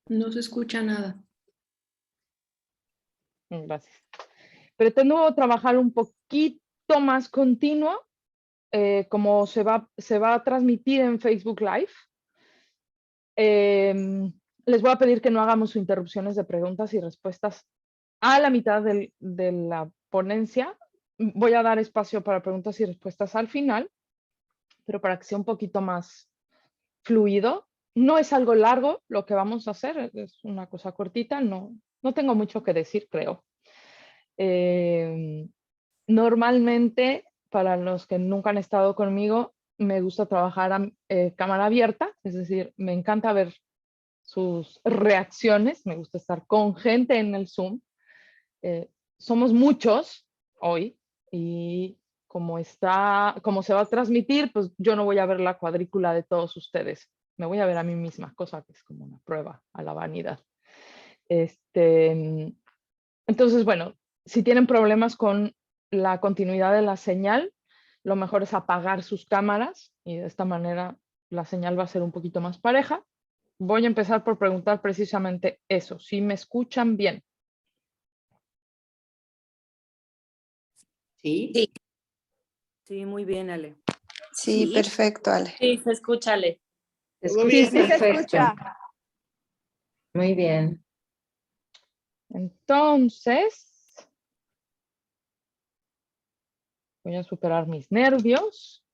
No se escucha nada. Gracias. Pretendo trabajar un poquito más continuo, como se va a transmitir en Facebook Live. Les voy a pedir que no hagamos interrupciones de preguntas y respuestas a la mitad de la ponencia. Voy a dar espacio para preguntas y respuestas al final, pero para que sea un poquito más fluido. No es algo largo lo que vamos a hacer, es una cosa cortita, no tengo mucho que decir, creo. Normalmente, para los que nunca han estado conmigo, me gusta trabajar a cámara abierta, es decir, me encanta ver sus reacciones, me gusta estar con gente en el Zoom. Somos muchos hoy y como se va a transmitir, pues yo no voy a ver la cuadrícula de todos ustedes, me voy a ver a mí misma, cosa que es como una prueba a la vanidad. Entonces, bueno, si tienen problemas con la continuidad de la señal, lo mejor es apagar sus cámaras y de esta manera la señal va a ser un poquito más pareja. Voy a empezar por preguntar precisamente eso, si me escuchan bien. Sí. Sí. Sí, muy bien, Ale. Sí, perfecto, Ale. Sí, se escucha, Ale. Sí, se escucha. Muy bien. Entonces, voy a superar mis nervios.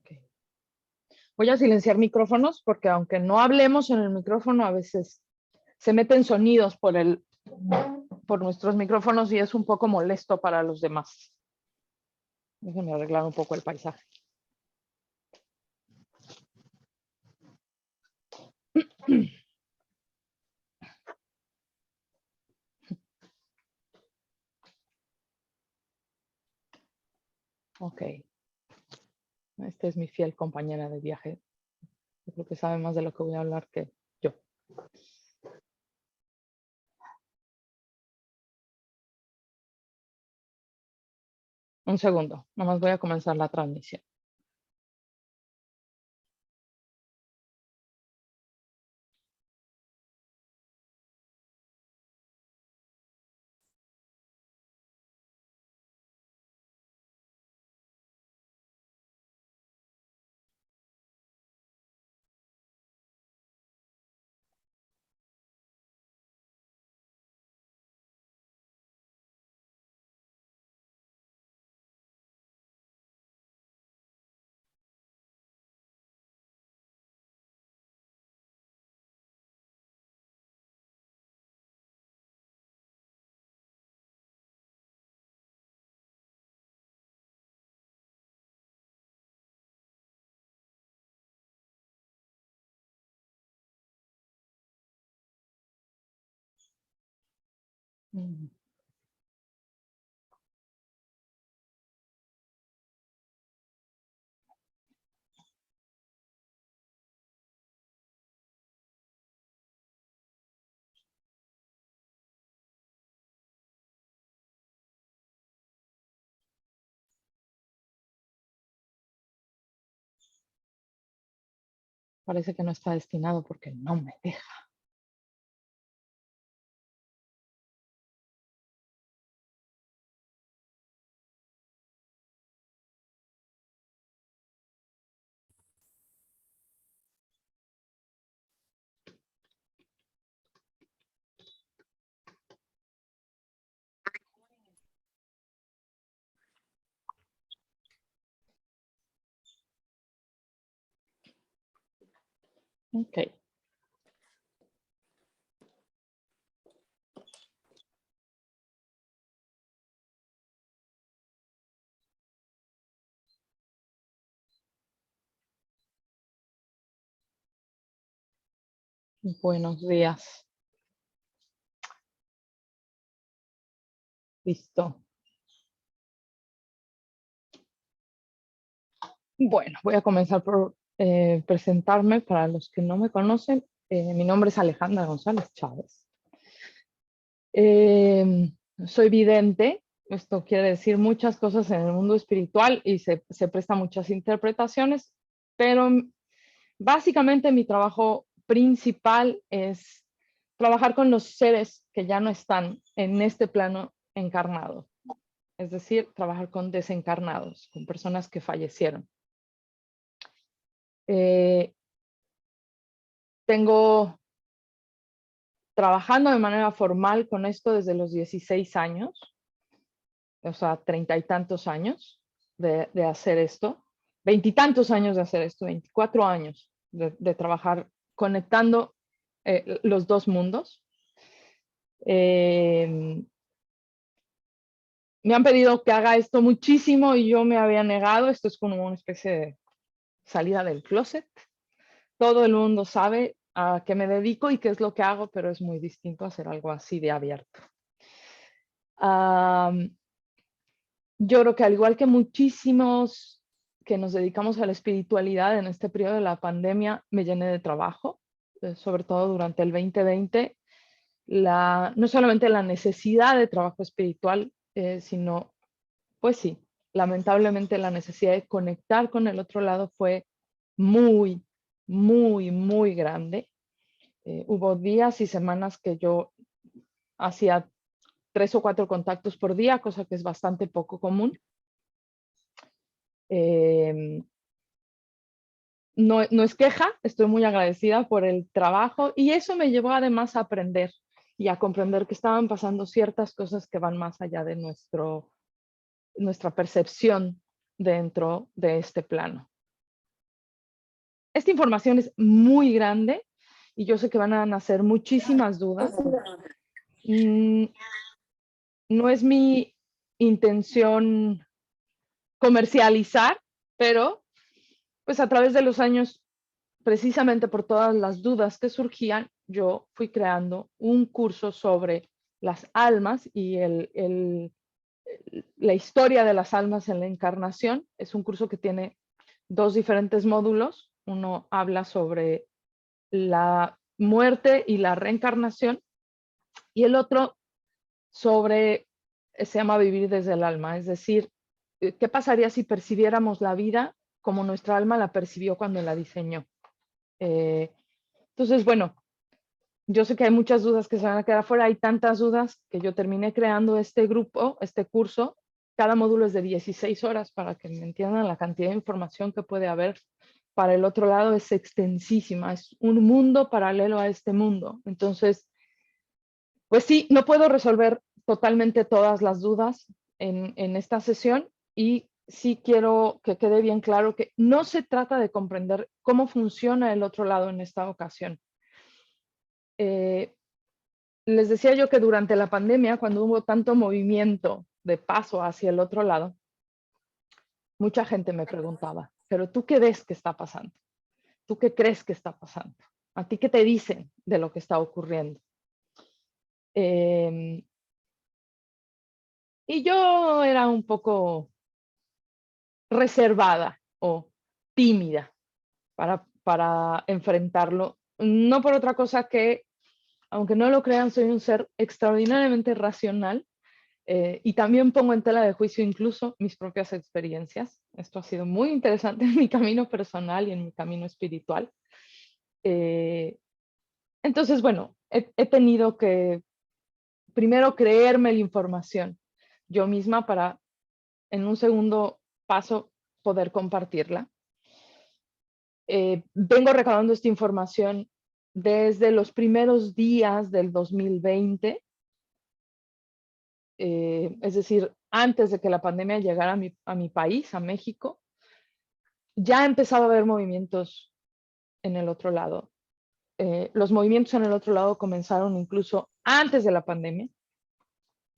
Okay. Voy a silenciar micrófonos porque aunque no hablemos en el micrófono, a veces se meten sonidos por nuestros micrófonos y es un poco molesto para los demás. Déjenme arreglar un poco el paisaje. Ok. Esta es mi fiel compañera de viaje. Yo creo que sabe más de lo que voy a hablar que yo. Un segundo, nomás voy a comenzar la transmisión. Parece que no está destinado porque no me deja. Ok. Buenos días. Listo. Bueno, voy a comenzar por presentarme para los que no me conocen. Mi nombre es Alejandra González Chávez. Soy vidente. Esto quiere decir muchas cosas en el mundo espiritual y se presta muchas interpretaciones, pero básicamente mi trabajo principal es trabajar con los seres que ya no están en este plano encarnado. Es decir, trabajar con desencarnados, con personas que fallecieron. Tengo trabajando de manera formal con esto desde los 16 años, o sea, 30 y tantos años de hacer esto, 20 y tantos años de hacer esto, 24 años de trabajar conectando los dos mundos. Me han pedido que haga esto muchísimo y yo me había negado. Esto es como una especie de salida del closet. Todo el mundo sabe a qué me dedico y qué es lo que hago, pero es muy distinto hacer algo así de abierto. Yo creo que al igual que muchísimos que nos dedicamos a la espiritualidad en este periodo de la pandemia, me llené de trabajo, sobre todo durante el 2020. No solamente la necesidad de trabajo espiritual, sino, pues sí, lamentablemente la necesidad de conectar con el otro lado fue muy, muy, muy grande. Hubo días y semanas que yo hacía 3 o 4 contactos por día, cosa que es bastante poco común. No es queja, estoy muy agradecida por el trabajo y eso me llevó además a aprender y a comprender que estaban pasando ciertas cosas que van más allá de nuestra percepción dentro de este plano. Esta información es muy grande y yo sé que van a nacer muchísimas dudas. No es mi intención comercializar, pero pues a través de los años, precisamente por todas las dudas que surgían, yo fui creando un curso sobre las almas y la historia de las almas en la encarnación. Es un curso que tiene 2 diferentes módulos. Uno habla sobre la muerte y la reencarnación y el otro se llama Vivir desde el alma, es decir, ¿qué pasaría si percibiéramos la vida como nuestra alma la percibió cuando la diseñó? Entonces, bueno, yo sé que hay muchas dudas que se van a quedar fuera, hay tantas dudas que yo terminé creando este grupo, este curso. Cada módulo es de 16 horas para que me entiendan la cantidad de información que puede haber. Para el otro lado es extensísima, es un mundo paralelo a este mundo. Entonces, pues sí, no puedo resolver totalmente todas las dudas en esta sesión y sí quiero que quede bien claro que no se trata de comprender cómo funciona el otro lado en esta ocasión. Les decía yo que durante la pandemia, cuando hubo tanto movimiento de paso hacia el otro lado, mucha gente me preguntaba, ¿pero tú qué ves que está pasando? ¿Tú qué crees que está pasando? ¿A ti qué te dicen de lo que está ocurriendo? Y yo era un poco reservada o tímida para enfrentarlo. No por otra cosa que, aunque no lo crean, soy un ser extraordinariamente racional y también pongo en tela de juicio incluso mis propias experiencias. Esto ha sido muy interesante en mi camino personal y en mi camino espiritual. Entonces, bueno, he tenido que primero creerme la información yo misma para en un segundo paso poder compartirla. Vengo recabando esta información desde los primeros días del 2020, es decir, antes de que la pandemia llegara a mi país, a México. Ya empezaba a haber movimientos en el otro lado. Los movimientos en el otro lado comenzaron incluso antes de la pandemia.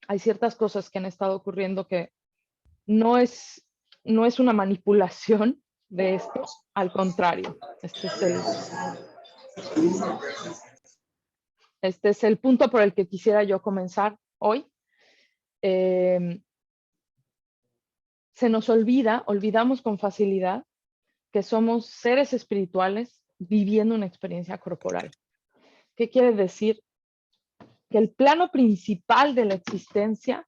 Hay ciertas cosas que han estado ocurriendo que no es una manipulación de esto, al contrario. Este es el punto por el que quisiera yo comenzar hoy. Se nos olvidamos con facilidad que somos seres espirituales viviendo una experiencia corporal. ¿Qué quiere decir? que el plano principal de la existencia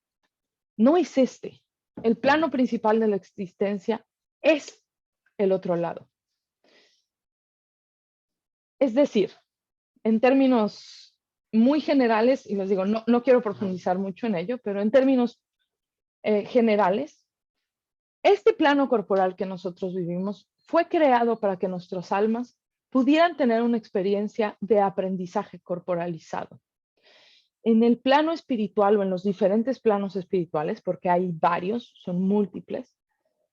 no es este. El plano principal de la existencia es el otro lado. Es decir, en términos muy generales, y les digo, no quiero profundizar mucho en ello, pero en términos generales, este plano corporal que nosotros vivimos fue creado para que nuestras almas pudieran tener una experiencia de aprendizaje corporalizado. En el plano espiritual o en los diferentes planos espirituales, porque hay varios, son múltiples,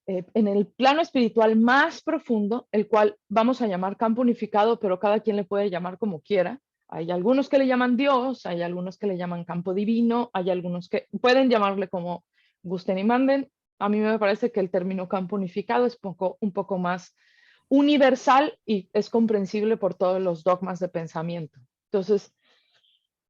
en el plano espiritual más profundo, el cual vamos a llamar campo unificado, pero cada quien le puede llamar como quiera. Hay algunos que le llaman Dios, hay algunos que le llaman campo divino, hay algunos que pueden llamarle como gusten y manden. A mí me parece que el término campo unificado es un poco más universal y es comprensible por todos los dogmas de pensamiento. Entonces,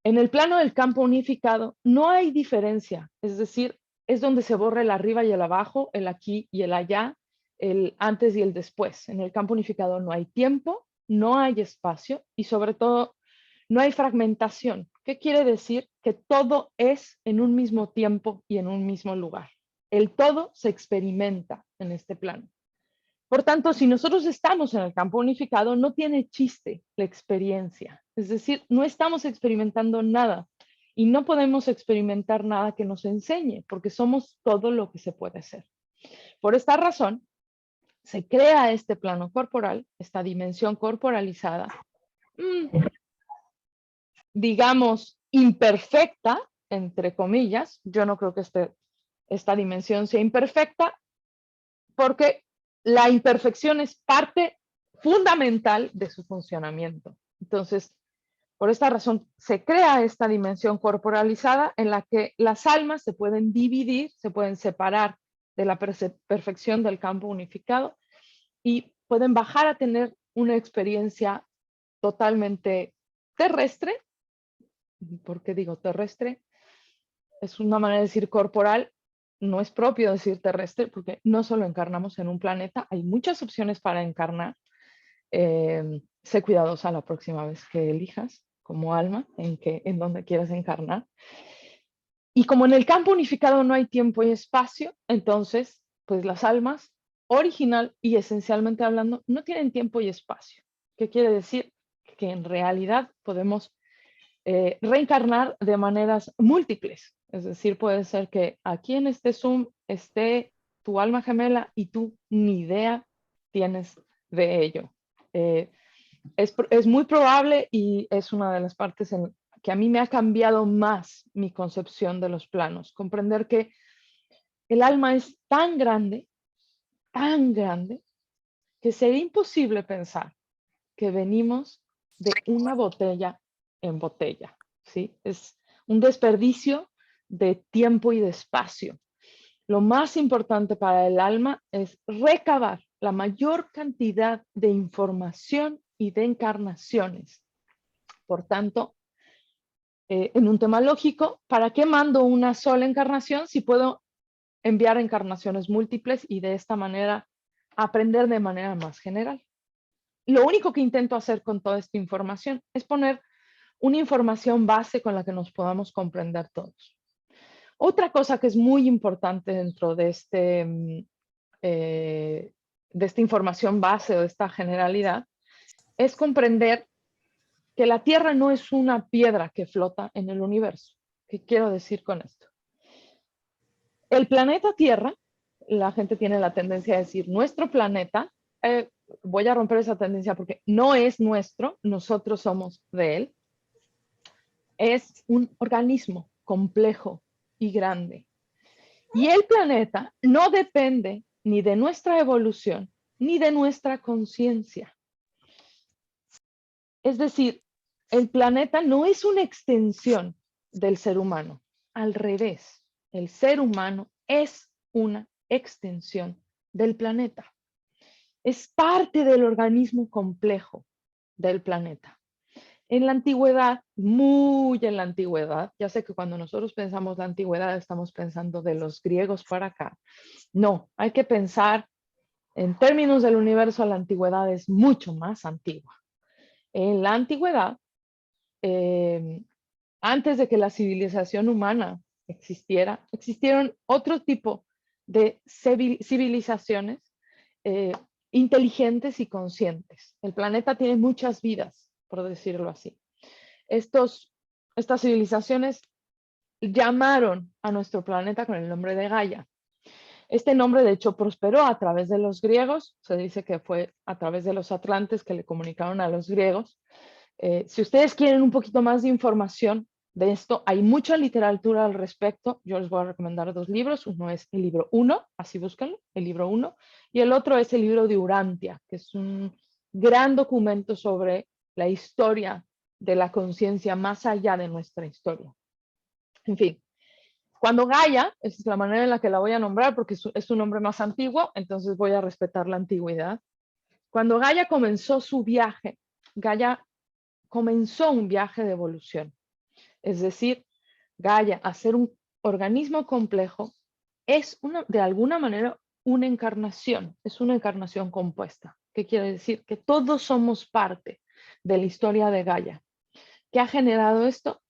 en el plano del campo unificado no hay diferencia, es decir, es donde se borra el arriba y el abajo, el aquí y el allá, el antes y el después. En el campo unificado no hay tiempo, no hay espacio y sobre todo no hay fragmentación. ¿Qué quiere decir? Que todo es en un mismo tiempo y en un mismo lugar. El todo se experimenta en este plano. Por tanto, si nosotros estamos en el campo unificado, no tiene chiste la experiencia. Es decir, no estamos experimentando nada y no podemos experimentar nada que nos enseñe, porque somos todo lo que se puede ser. Por esta razón, se crea este plano corporal, esta dimensión corporalizada, digamos, imperfecta, entre comillas. Yo no creo que esta dimensión sea imperfecta, porque la imperfección es parte fundamental de su funcionamiento. Entonces, por esta razón, se crea esta dimensión corporalizada en la que las almas se pueden dividir, se pueden separar de la perfección del campo unificado y pueden bajar a tener una experiencia totalmente terrestre. ¿Por qué digo terrestre? Es una manera de decir corporal. No es propio decir terrestre, porque no solo encarnamos en un planeta, hay muchas opciones para encarnar. Sé cuidadosa la próxima vez que elijas como alma, en donde quieras encarnar. Y como en el campo unificado no hay tiempo y espacio, entonces, pues las almas, original y esencialmente hablando, no tienen tiempo y espacio. ¿Qué quiere decir? Que en realidad podemos reencarnar de maneras múltiples. Es decir, puede ser que aquí en este Zoom esté tu alma gemela y tú ni idea tienes de ello. Es muy probable y es una de las partes en que a mí me ha cambiado más mi concepción de los planos. Comprender que el alma es tan grande, que sería imposible pensar que venimos de una botella en botella, ¿sí? Es un desperdicio de tiempo y de espacio. Lo más importante para el alma es recabar la mayor cantidad de información y de encarnaciones. Por tanto, en un tema lógico, ¿para qué mando una sola encarnación si puedo enviar encarnaciones múltiples y de esta manera aprender de manera más general? Lo único que intento hacer con toda esta información es poner una información base con la que nos podamos comprender todos. Otra cosa que es muy importante dentro de esta información base o de esta generalidad es comprender que la Tierra no es una piedra que flota en el universo. ¿Qué quiero decir con esto? El planeta Tierra, la gente tiene la tendencia a decir nuestro planeta. Voy a romper esa tendencia porque no es nuestro, nosotros somos de él. Es un organismo complejo y grande. Y el planeta no depende ni de nuestra evolución ni de nuestra conciencia. Es decir, el planeta no es una extensión del ser humano. Al revés, el ser humano es una extensión del planeta. Es parte del organismo complejo del planeta. En la antigüedad, muy en la antigüedad, ya sé que cuando nosotros pensamos la antigüedad estamos pensando de los griegos para acá. No, hay que pensar en términos del universo, la antigüedad es mucho más antigua. En la antigüedad, antes de que la civilización humana existiera, existieron otro tipo de civilizaciones eh, inteligentes y conscientes. El planeta tiene muchas vidas, por decirlo así. Estas civilizaciones llamaron a nuestro planeta con el nombre de Gaia. Este nombre, de hecho, prosperó a través de los griegos. Se dice que fue a través de los atlantes que le comunicaron a los griegos. Si ustedes quieren un poquito más de información de esto, hay mucha literatura al respecto. Yo les voy a recomendar 2 libros. Uno es el libro 1, así búsquenlo, el libro 1, y el otro es el libro de Urantia, que es un gran documento sobre la historia de la conciencia más allá de nuestra historia. En fin, cuando Gaia, esa es la manera en la que la voy a nombrar porque es un nombre más antiguo, entonces voy a respetar la antigüedad. Cuando Gaia comenzó su viaje, Gaia comenzó un viaje de evolución. Es decir, Gaia, a ser un organismo complejo, es de alguna manera una encarnación, es una encarnación compuesta. ¿Qué quiere decir? Que todos somos parte de la historia de Gaia. ¿Qué ha generado esto?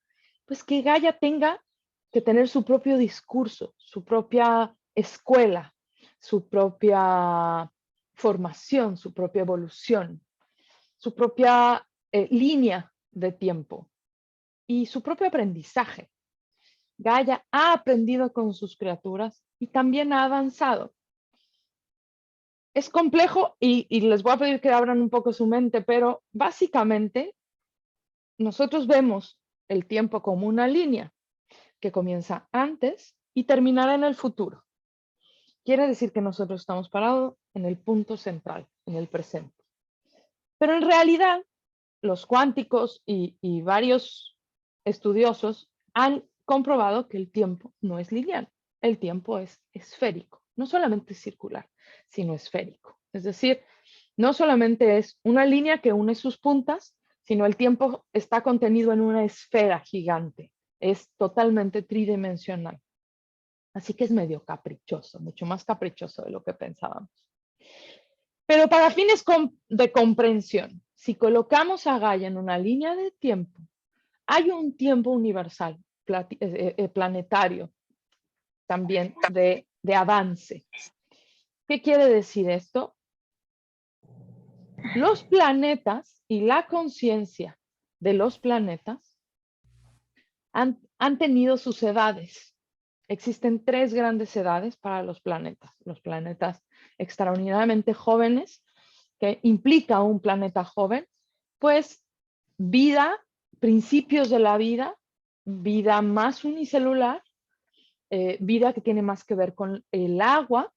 Pues que Gaia tenga que tener su propio discurso, su propia escuela, su propia formación, su propia evolución, su propia línea de tiempo y su propio aprendizaje. Gaia ha aprendido con sus criaturas y también ha avanzado. Es complejo y les voy a pedir que abran un poco su mente, pero básicamente nosotros vemos el tiempo como una línea que comienza antes y terminará en el futuro. Quiere decir que nosotros estamos parados en el punto central, en el presente. Pero en realidad, los cuánticos y varios estudiosos han comprobado que el tiempo no es lineal. El tiempo es esférico, no solamente circular, sino esférico. Es decir, no solamente es una línea que une sus puntas, sino el tiempo está contenido en una esfera gigante. Es totalmente tridimensional. Así que es medio caprichoso, mucho más caprichoso de lo que pensábamos. Pero para fines de comprensión, si colocamos a Gaia en una línea de tiempo, hay un tiempo universal, planetario, también de avance. ¿Qué quiere decir esto? Los planetas y la conciencia de los planetas han tenido sus edades. Existen 3 grandes edades para los planetas. Los planetas extraordinariamente jóvenes, que implica un planeta joven, pues vida, principios de la vida más unicelular, vida que tiene más que ver con el agua,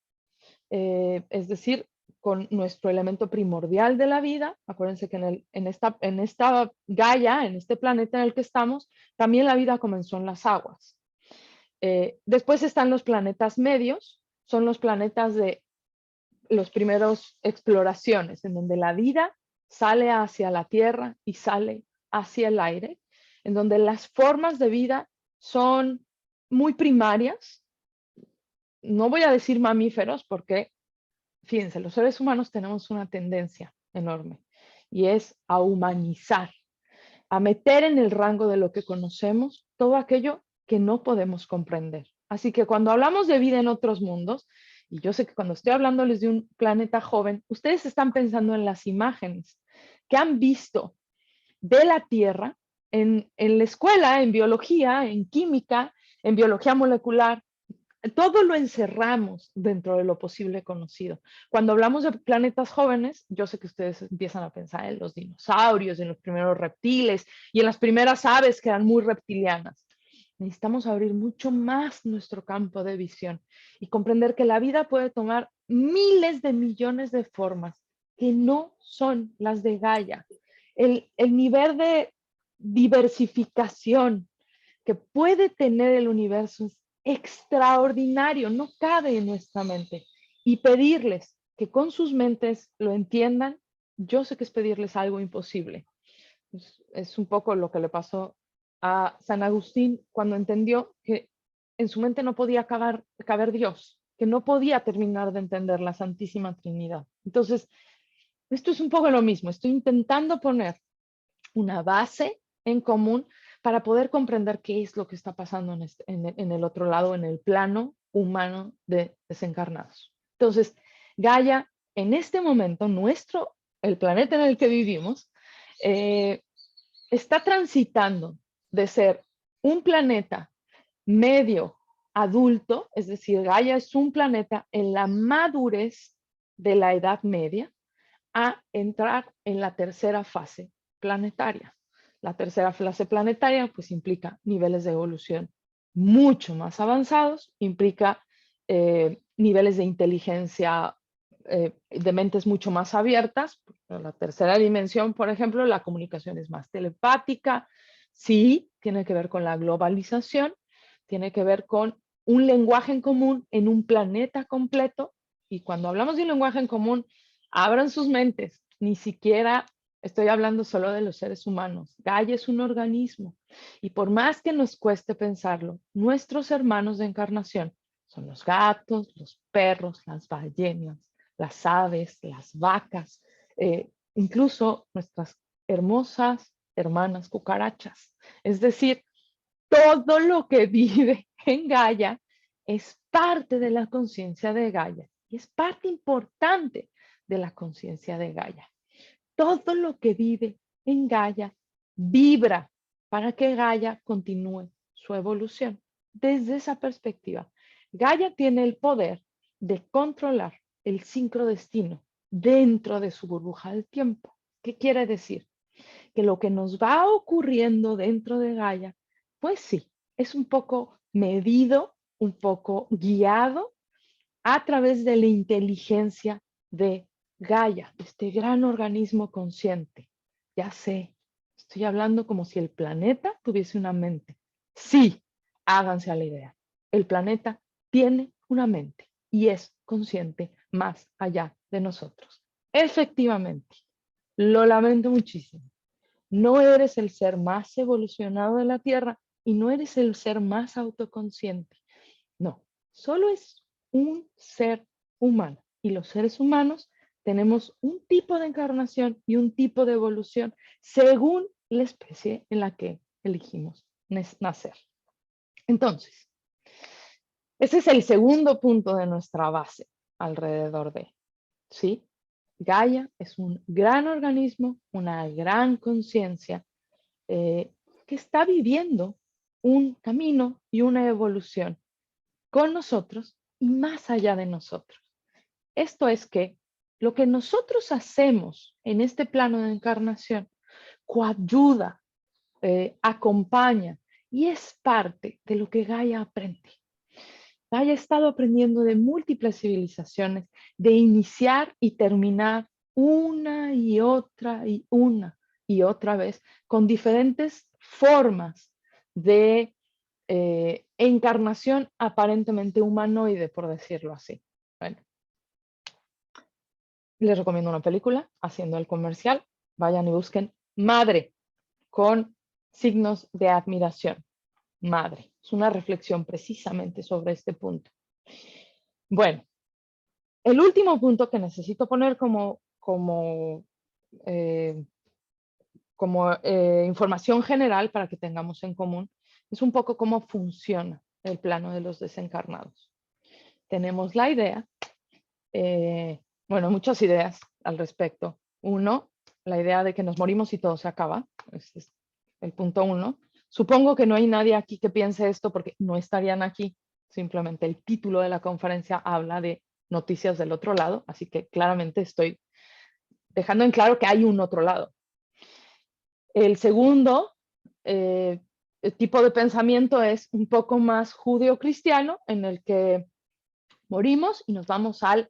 es decir, con nuestro elemento primordial de la vida. Acuérdense que en esta Gaia, en este planeta en el que estamos, también la vida comenzó en las aguas. Después están los planetas medios, son los planetas de los primeros exploraciones, en donde la vida sale hacia la tierra y sale hacia el aire, en donde las formas de vida son muy primarias. No voy a decir mamíferos porque, fíjense, los seres humanos tenemos una tendencia enorme y es a humanizar, a meter en el rango de lo que conocemos todo aquello que no podemos comprender. Así que cuando hablamos de vida en otros mundos, y yo sé que cuando estoy hablándoles de un planeta joven, ustedes están pensando en las imágenes que han visto de la Tierra en la escuela, en biología, en química, en biología molecular. Todo lo encerramos dentro de lo posible conocido. Cuando hablamos de planetas jóvenes, yo sé que ustedes empiezan a pensar en los dinosaurios, en los primeros reptiles y en las primeras aves que eran muy reptilianas. Necesitamos abrir mucho más nuestro campo de visión y comprender que la vida puede tomar miles de millones de formas que no son las de Gaia. El nivel de diversificación que puede tener el universo es extraordinario, no cabe en nuestra mente. Y pedirles que con sus mentes lo entiendan, yo sé que es pedirles algo imposible. Es un poco lo que le pasó a San Agustín cuando entendió que en su mente no podía caber Dios, que no podía terminar de entender la Santísima Trinidad. Entonces, esto es un poco lo mismo. Estoy intentando poner una base en común para poder comprender qué es lo que está pasando en el otro lado, en el plano humano de desencarnados. Entonces, Gaia, en este momento, el planeta en el que vivimos, está transitando de ser un planeta medio adulto, es decir, Gaia es un planeta en la madurez de la Edad Media, a entrar en la tercera fase planetaria. La tercera fase planetaria pues implica niveles de evolución mucho más avanzados, implica niveles de inteligencia de mentes mucho más abiertas. La tercera dimensión, por ejemplo, la comunicación es más telepática, sí, tiene que ver con la globalización, tiene que ver con un lenguaje en común en un planeta completo, y cuando hablamos de un lenguaje en común, abran sus mentes, ni siquiera estoy hablando solo de los seres humanos. Gaia es un organismo, y por más que nos cueste pensarlo, nuestros hermanos de encarnación son los gatos, los perros, las ballenas, las aves, las vacas, incluso nuestras hermosas hermanas cucarachas. Es decir, todo lo que vive en Gaia es parte de la conciencia de Gaia y es parte importante de la conciencia de Gaia. Todo lo que vive en Gaia vibra para que Gaia continúe su evolución. Desde esa perspectiva, Gaia tiene el poder de controlar el sincrodestino dentro de su burbuja del tiempo. ¿Qué quiere decir? Que lo que nos va ocurriendo dentro de Gaia, pues sí, es un poco medido, un poco guiado a través de la inteligencia de Gaia, este gran organismo consciente. Ya sé, estoy hablando como si el planeta tuviese una mente. Sí, háganse a la idea. El planeta tiene una mente y es consciente más allá de nosotros. Efectivamente, lo lamento muchísimo. No eres el ser más evolucionado de la Tierra y no eres el ser más autoconsciente. No, solo es un ser humano. Y los seres humanos tenemos un tipo de encarnación y un tipo de evolución según la especie en la que elegimos nacer. Entonces, ese es el segundo punto de nuestra base alrededor de, ¿sí? Gaia es un gran organismo, una gran conciencia que está viviendo un camino y una evolución con nosotros y más allá de nosotros. Esto es que lo que nosotros hacemos en este plano de encarnación coayuda, acompaña y es parte de lo que Gaia aprende. Gaia ha estado aprendiendo de múltiples civilizaciones, de iniciar y terminar una y otra vez con diferentes formas de encarnación aparentemente humanoide, por decirlo así. Bueno, les recomiendo una película, haciendo el comercial, vayan y busquen Madre, con signos de admiración. Madre, es una reflexión precisamente sobre este punto. Bueno, el último punto que necesito poner como información general para que tengamos en común es un poco cómo funciona el plano de los desencarnados. Tenemos la idea, muchas ideas al respecto. Uno, la idea de que nos morimos y todo se acaba. Este es el punto uno. Supongo que no hay nadie aquí que piense esto porque no estarían aquí. Simplemente el título de la conferencia habla de noticias del otro lado, así que claramente estoy dejando en claro que hay un otro lado. El segundo tipo de pensamiento es un poco más judeo-cristiano, en el que morimos y nos vamos al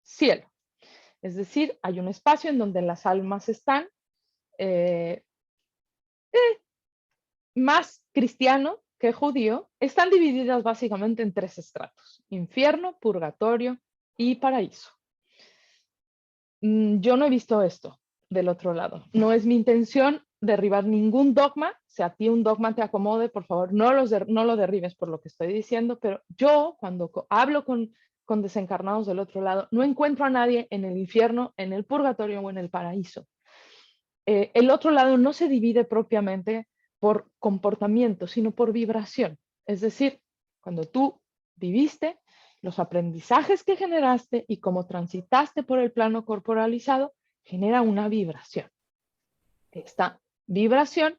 cielo. Es decir, hay un espacio en donde las almas están más cristiano que judío, están divididas básicamente en tres estratos: infierno, purgatorio y paraíso. Yo no he visto esto del otro lado. No es mi intención derribar ningún dogma. Si a ti un dogma te acomode, por favor, no lo derribes por lo que estoy diciendo, pero yo cuando hablo con desencarnados del otro lado, no encuentro a nadie en el infierno, en el purgatorio o en el paraíso. El otro lado no se divide propiamente por comportamiento, sino por vibración. Es decir, cuando tú viviste, los aprendizajes que generaste y cómo transitaste por el plano corporalizado, genera una vibración. Esta vibración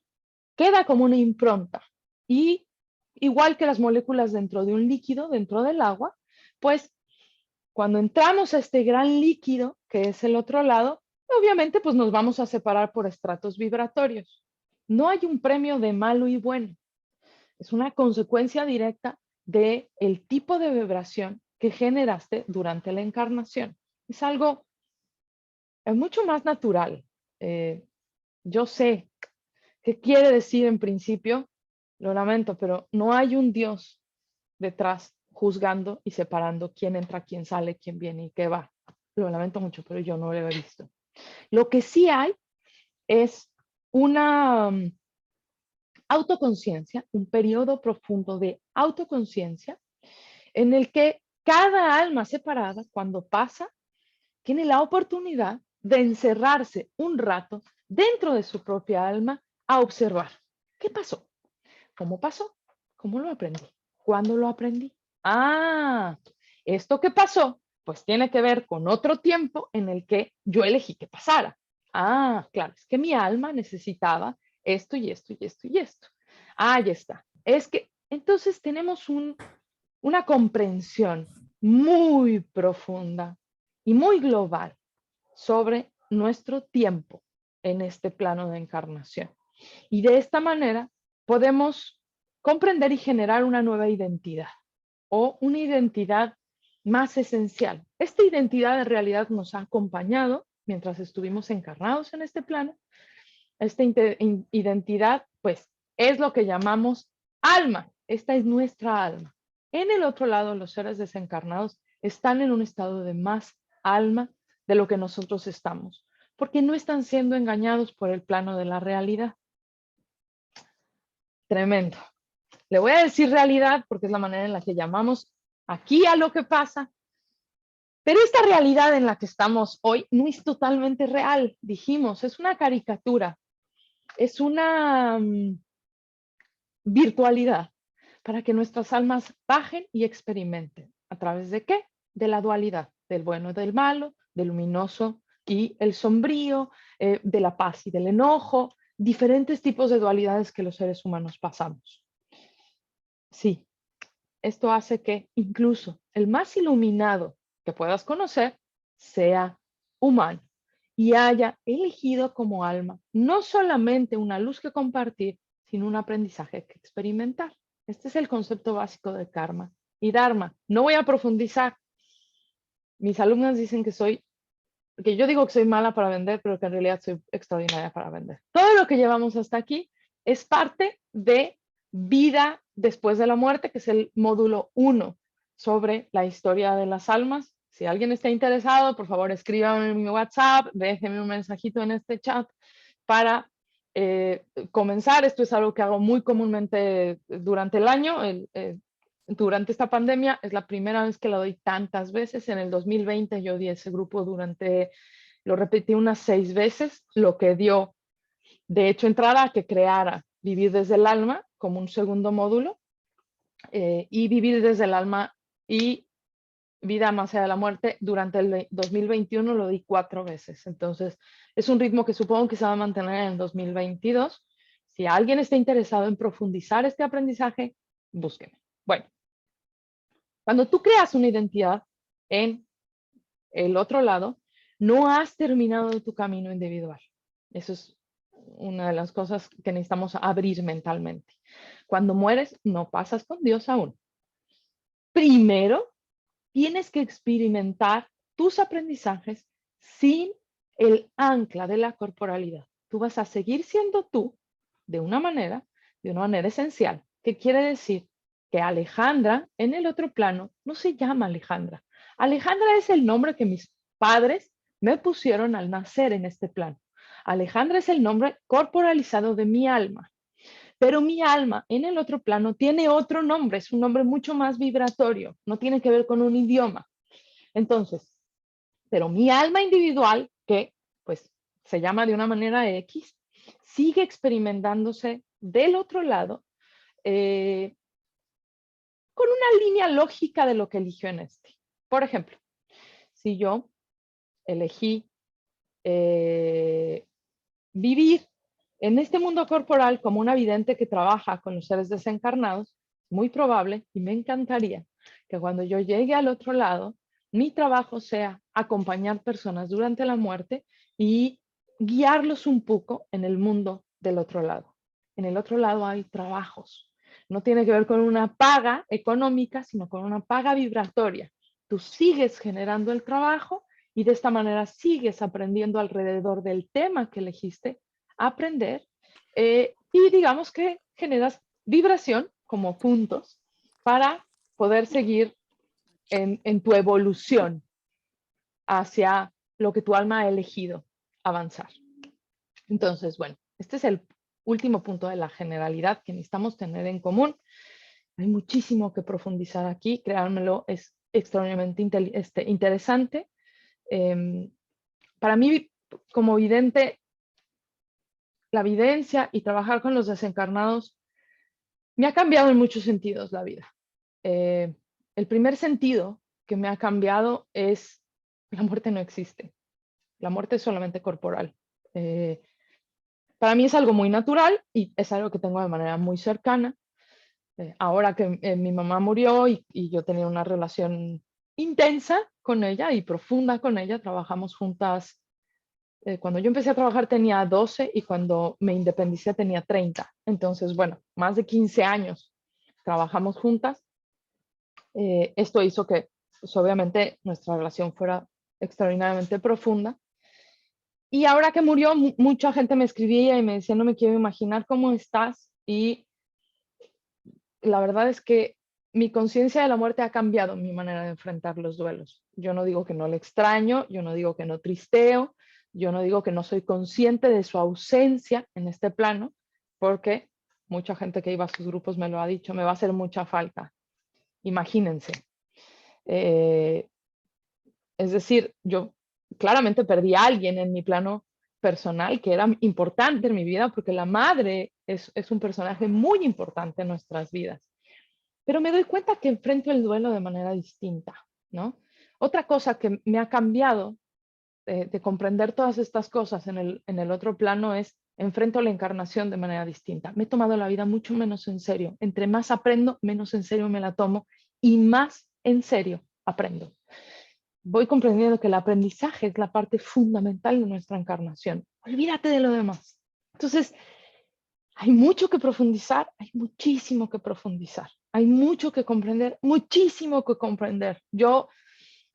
queda como una impronta y igual que las moléculas dentro de un líquido, dentro del agua, pues cuando entramos a este gran líquido, que es el otro lado, obviamente pues nos vamos a separar por estratos vibratorios. No hay un premio de malo y bueno. Es una consecuencia directa del tipo de vibración que generaste durante la encarnación. Es algo mucho más natural. Yo sé qué quiere decir en principio, lo lamento, pero no hay un Dios detrás juzgando y separando quién entra, quién sale, quién viene y qué va. Lo lamento mucho, pero yo no lo he visto. Lo que sí hay es una autoconciencia, un periodo profundo de autoconciencia en el que cada alma separada, cuando pasa, tiene la oportunidad de encerrarse un rato dentro de su propia alma a observar. ¿Qué pasó? ¿Cómo pasó? ¿Cómo lo aprendí? ¿Cuándo lo aprendí? Ah, esto que pasó, pues tiene que ver con otro tiempo en el que yo elegí que pasara. Ah, claro, es que mi alma necesitaba esto y esto y esto y esto. Ah, ya está. Es que entonces tenemos una comprensión muy profunda y muy global sobre nuestro tiempo en este plano de encarnación. Y de esta manera podemos comprender y generar una nueva identidad o una identidad más esencial. Esta identidad en realidad nos ha acompañado mientras estuvimos encarnados en este plano. Esta identidad, pues, es lo que llamamos alma. Esta es nuestra alma. En el otro lado, los seres desencarnados están en un estado de más alma de lo que nosotros estamos, porque no están siendo engañados por el plano de la realidad. Tremendo. Le voy a decir realidad porque es la manera en la que llamamos aquí a lo que pasa, pero esta realidad en la que estamos hoy no es totalmente real, dijimos, es una caricatura, es una virtualidad para que nuestras almas bajen y experimenten. ¿A través de qué? De la dualidad, del bueno y del malo, del luminoso y el sombrío, de la paz y del enojo, diferentes tipos de dualidades que los seres humanos pasamos. Sí, esto hace que incluso el más iluminado que puedas conocer sea humano y haya elegido como alma no solamente una luz que compartir, sino un aprendizaje que experimentar. Este es el concepto básico de karma y dharma. No voy a profundizar. Mis alumnas dicen que yo digo que soy mala para vender, pero que en realidad soy extraordinaria para vender. Todo lo que llevamos hasta aquí es parte de vida después de la muerte, que es el módulo 1 sobre la historia de las almas. Si alguien está interesado, por favor escríbame en mi WhatsApp, déjeme un mensajito en este chat para comenzar. Esto es algo que hago muy comúnmente durante el año. Durante esta pandemia es la primera vez que la doy tantas veces. En el 2020 yo di ese grupo lo repetí unas 6 veces, lo que dio, de hecho, entrada a que creara Vivir desde el Alma como un segundo módulo y Vivir desde el Alma y Vida más allá de la muerte. Durante el 2021 lo di 4 veces. Entonces, es un ritmo que supongo que se va a mantener en el 2022. Si alguien está interesado en profundizar este aprendizaje, búsqueme. Bueno. Cuando tú creas una identidad en el otro lado, no has terminado tu camino individual. Eso es una de las cosas que necesitamos abrir mentalmente. Cuando mueres, no pasas con Dios aún. Primero, tienes que experimentar tus aprendizajes sin el ancla de la corporalidad. Tú vas a seguir siendo tú de una manera esencial. ¿Qué quiere decir? Que Alejandra en el otro plano no se llama Alejandra. Alejandra es el nombre que mis padres me pusieron al nacer en este plano. Alejandra es el nombre corporalizado de mi alma. Pero mi alma en el otro plano tiene otro nombre, es un nombre mucho más vibratorio, no tiene que ver con un idioma. Entonces, pero mi alma individual, que pues se llama de una manera X, sigue experimentándose del otro lado con una línea lógica de lo que eligió en este. Por ejemplo, si yo elegí vivir en este mundo corporal como una vidente que trabaja con los seres desencarnados, muy probable y me encantaría que cuando yo llegue al otro lado, mi trabajo sea acompañar personas durante la muerte y guiarlos un poco en el mundo del otro lado. En el otro lado hay trabajos. No tiene que ver con una paga económica, sino con una paga vibratoria. Tú sigues generando el trabajo y de esta manera sigues aprendiendo alrededor del tema que elegiste aprender y digamos que generas vibración como puntos para poder seguir en tu evolución hacia lo que tu alma ha elegido avanzar. Entonces, bueno, este es el último punto de la generalidad que necesitamos tener en común. Hay muchísimo que profundizar aquí, créanmelo, es extraordinariamente interesante. Para mí, como vidente, la videncia y trabajar con los desencarnados me ha cambiado en muchos sentidos la vida. El primer sentido que me ha cambiado es la muerte no existe. La muerte es solamente corporal. Para mí es algo muy natural y es algo que tengo de manera muy cercana. Ahora que mi mamá murió y yo tenía una relación intensa con ella y profunda con ella, trabajamos juntas. Cuando yo empecé a trabajar tenía 12 y cuando me independicé tenía 30. Entonces, bueno, más de 15 años trabajamos juntas. Esto hizo que, pues, obviamente, nuestra relación fuera extraordinariamente profunda. Y ahora que murió, mucha gente me escribía y me decía, no me quiero imaginar cómo estás. Y la verdad es que mi conciencia de la muerte ha cambiado mi manera de enfrentar los duelos. Yo no digo que no le extraño, yo no digo que no tristeo, yo no digo que no soy consciente de su ausencia en este plano, porque mucha gente que iba a sus grupos me lo ha dicho, me va a hacer mucha falta. Imagínense. Es decir, yo claramente perdí a alguien en mi plano personal que era importante en mi vida, porque la madre es un personaje muy importante en nuestras vidas. Pero me doy cuenta que enfrento el duelo de manera distinta, ¿no? Otra cosa que me ha cambiado de comprender todas estas cosas en el otro plano es enfrento la encarnación de manera distinta. Me he tomado la vida mucho menos en serio. Entre más aprendo, menos en serio me la tomo y más en serio aprendo. Voy comprendiendo que el aprendizaje es la parte fundamental de nuestra encarnación. Olvídate de lo demás. Entonces, hay mucho que profundizar, hay muchísimo que profundizar. Hay mucho que comprender, muchísimo que comprender. Yo,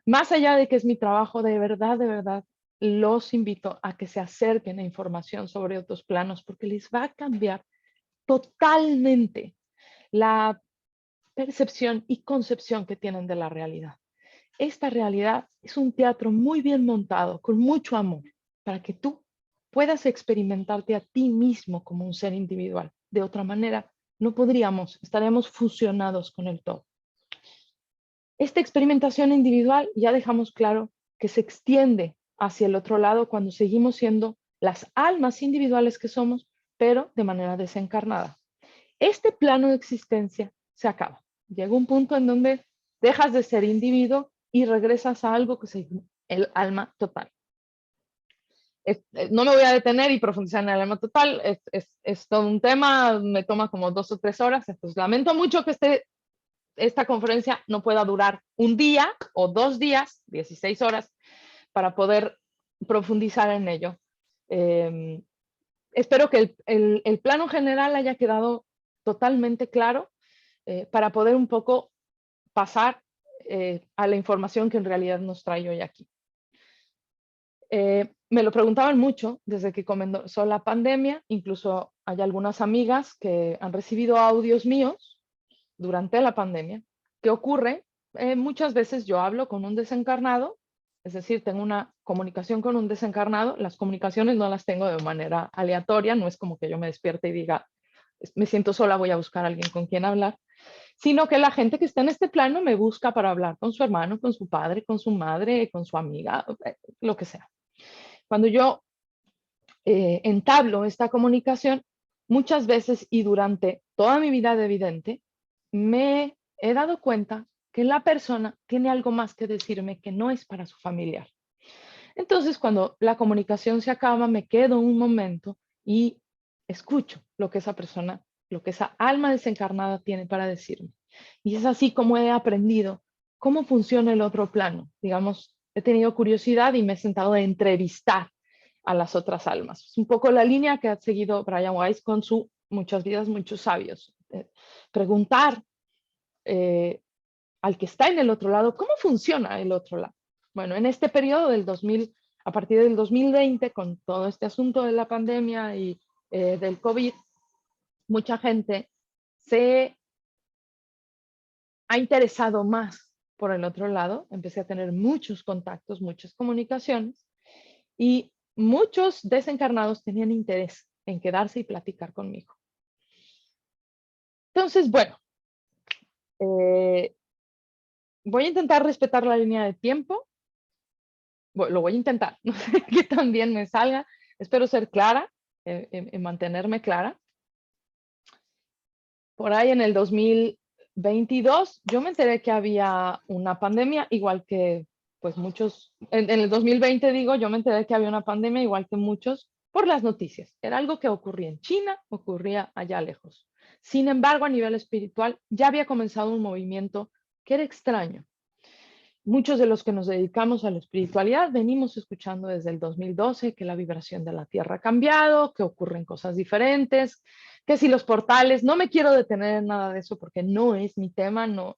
más allá de que es mi trabajo, de verdad, los invito a que se acerquen a información sobre otros planos porque les va a cambiar totalmente la percepción y concepción que tienen de la realidad. Esta realidad es un teatro muy bien montado, con mucho amor, para que tú puedas experimentarte a ti mismo como un ser individual. De otra manera, no podríamos, estaríamos fusionados con el todo. Esta experimentación individual ya dejamos claro que se extiende hacia el otro lado cuando seguimos siendo las almas individuales que somos, pero de manera desencarnada. Este plano de existencia se acaba. Llega un punto en donde dejas de ser individuo y regresas a algo que se llama el alma total. No me voy a detener y profundizar en el alma total, es todo un tema, me toma como 2 o 3 horas, entonces lamento mucho que esta conferencia no pueda durar un día o 2 días, 16 horas, para poder profundizar en ello. Espero que el plano general haya quedado totalmente claro para poder un poco pasar a la información que en realidad nos trae hoy aquí. Me lo preguntaban mucho desde que comenzó la pandemia, incluso hay algunas amigas que han recibido audios míos durante la pandemia. ¿Qué ocurre? Muchas veces yo hablo con un desencarnado, es decir, tengo una comunicación con un desencarnado, las comunicaciones no las tengo de manera aleatoria, no es como que yo me despierte y diga, me siento sola, voy a buscar a alguien con quien hablar, sino que la gente que está en este plano me busca para hablar con su hermano, con su padre, con su madre, con su amiga, lo que sea. Cuando yo entablo esta comunicación, muchas veces y durante toda mi vida de vidente, me he dado cuenta que la persona tiene algo más que decirme que no es para su familiar. Entonces, cuando la comunicación se acaba, me quedo un momento y escucho lo que esa persona, lo que esa alma desencarnada tiene para decirme. Y es así como he aprendido cómo funciona el otro plano. Digamos, he tenido curiosidad y me he sentado a entrevistar a las otras almas. Es un poco la línea que ha seguido Brian Weiss con su Muchas vidas, muchos sabios. Preguntar al que está en el otro lado, ¿cómo funciona el otro lado? Bueno, en este periodo del 2000, a partir del 2020, con todo este asunto de la pandemia y del COVID, mucha gente se ha interesado más por el otro lado. Empecé a tener muchos contactos, muchas comunicaciones y muchos desencarnados tenían interés en quedarse y platicar conmigo. Entonces, bueno, voy a intentar respetar la línea de tiempo. Lo voy a intentar, no sé qué tan bien me salga. Espero ser clara, en mantenerme clara. Por ahí en el 2022, yo me enteré que había una pandemia, igual que pues muchos, en el 2020 digo, yo me enteré que había una pandemia, igual que muchos, por las noticias. Era algo que ocurría en China, ocurría allá lejos. Sin embargo, a nivel espiritual, ya había comenzado un movimiento que era extraño. Muchos de los que nos dedicamos a la espiritualidad venimos escuchando desde el 2012 que la vibración de la Tierra ha cambiado, que ocurren cosas diferentes, que si los portales, no me quiero detener en nada de eso porque no es mi tema, no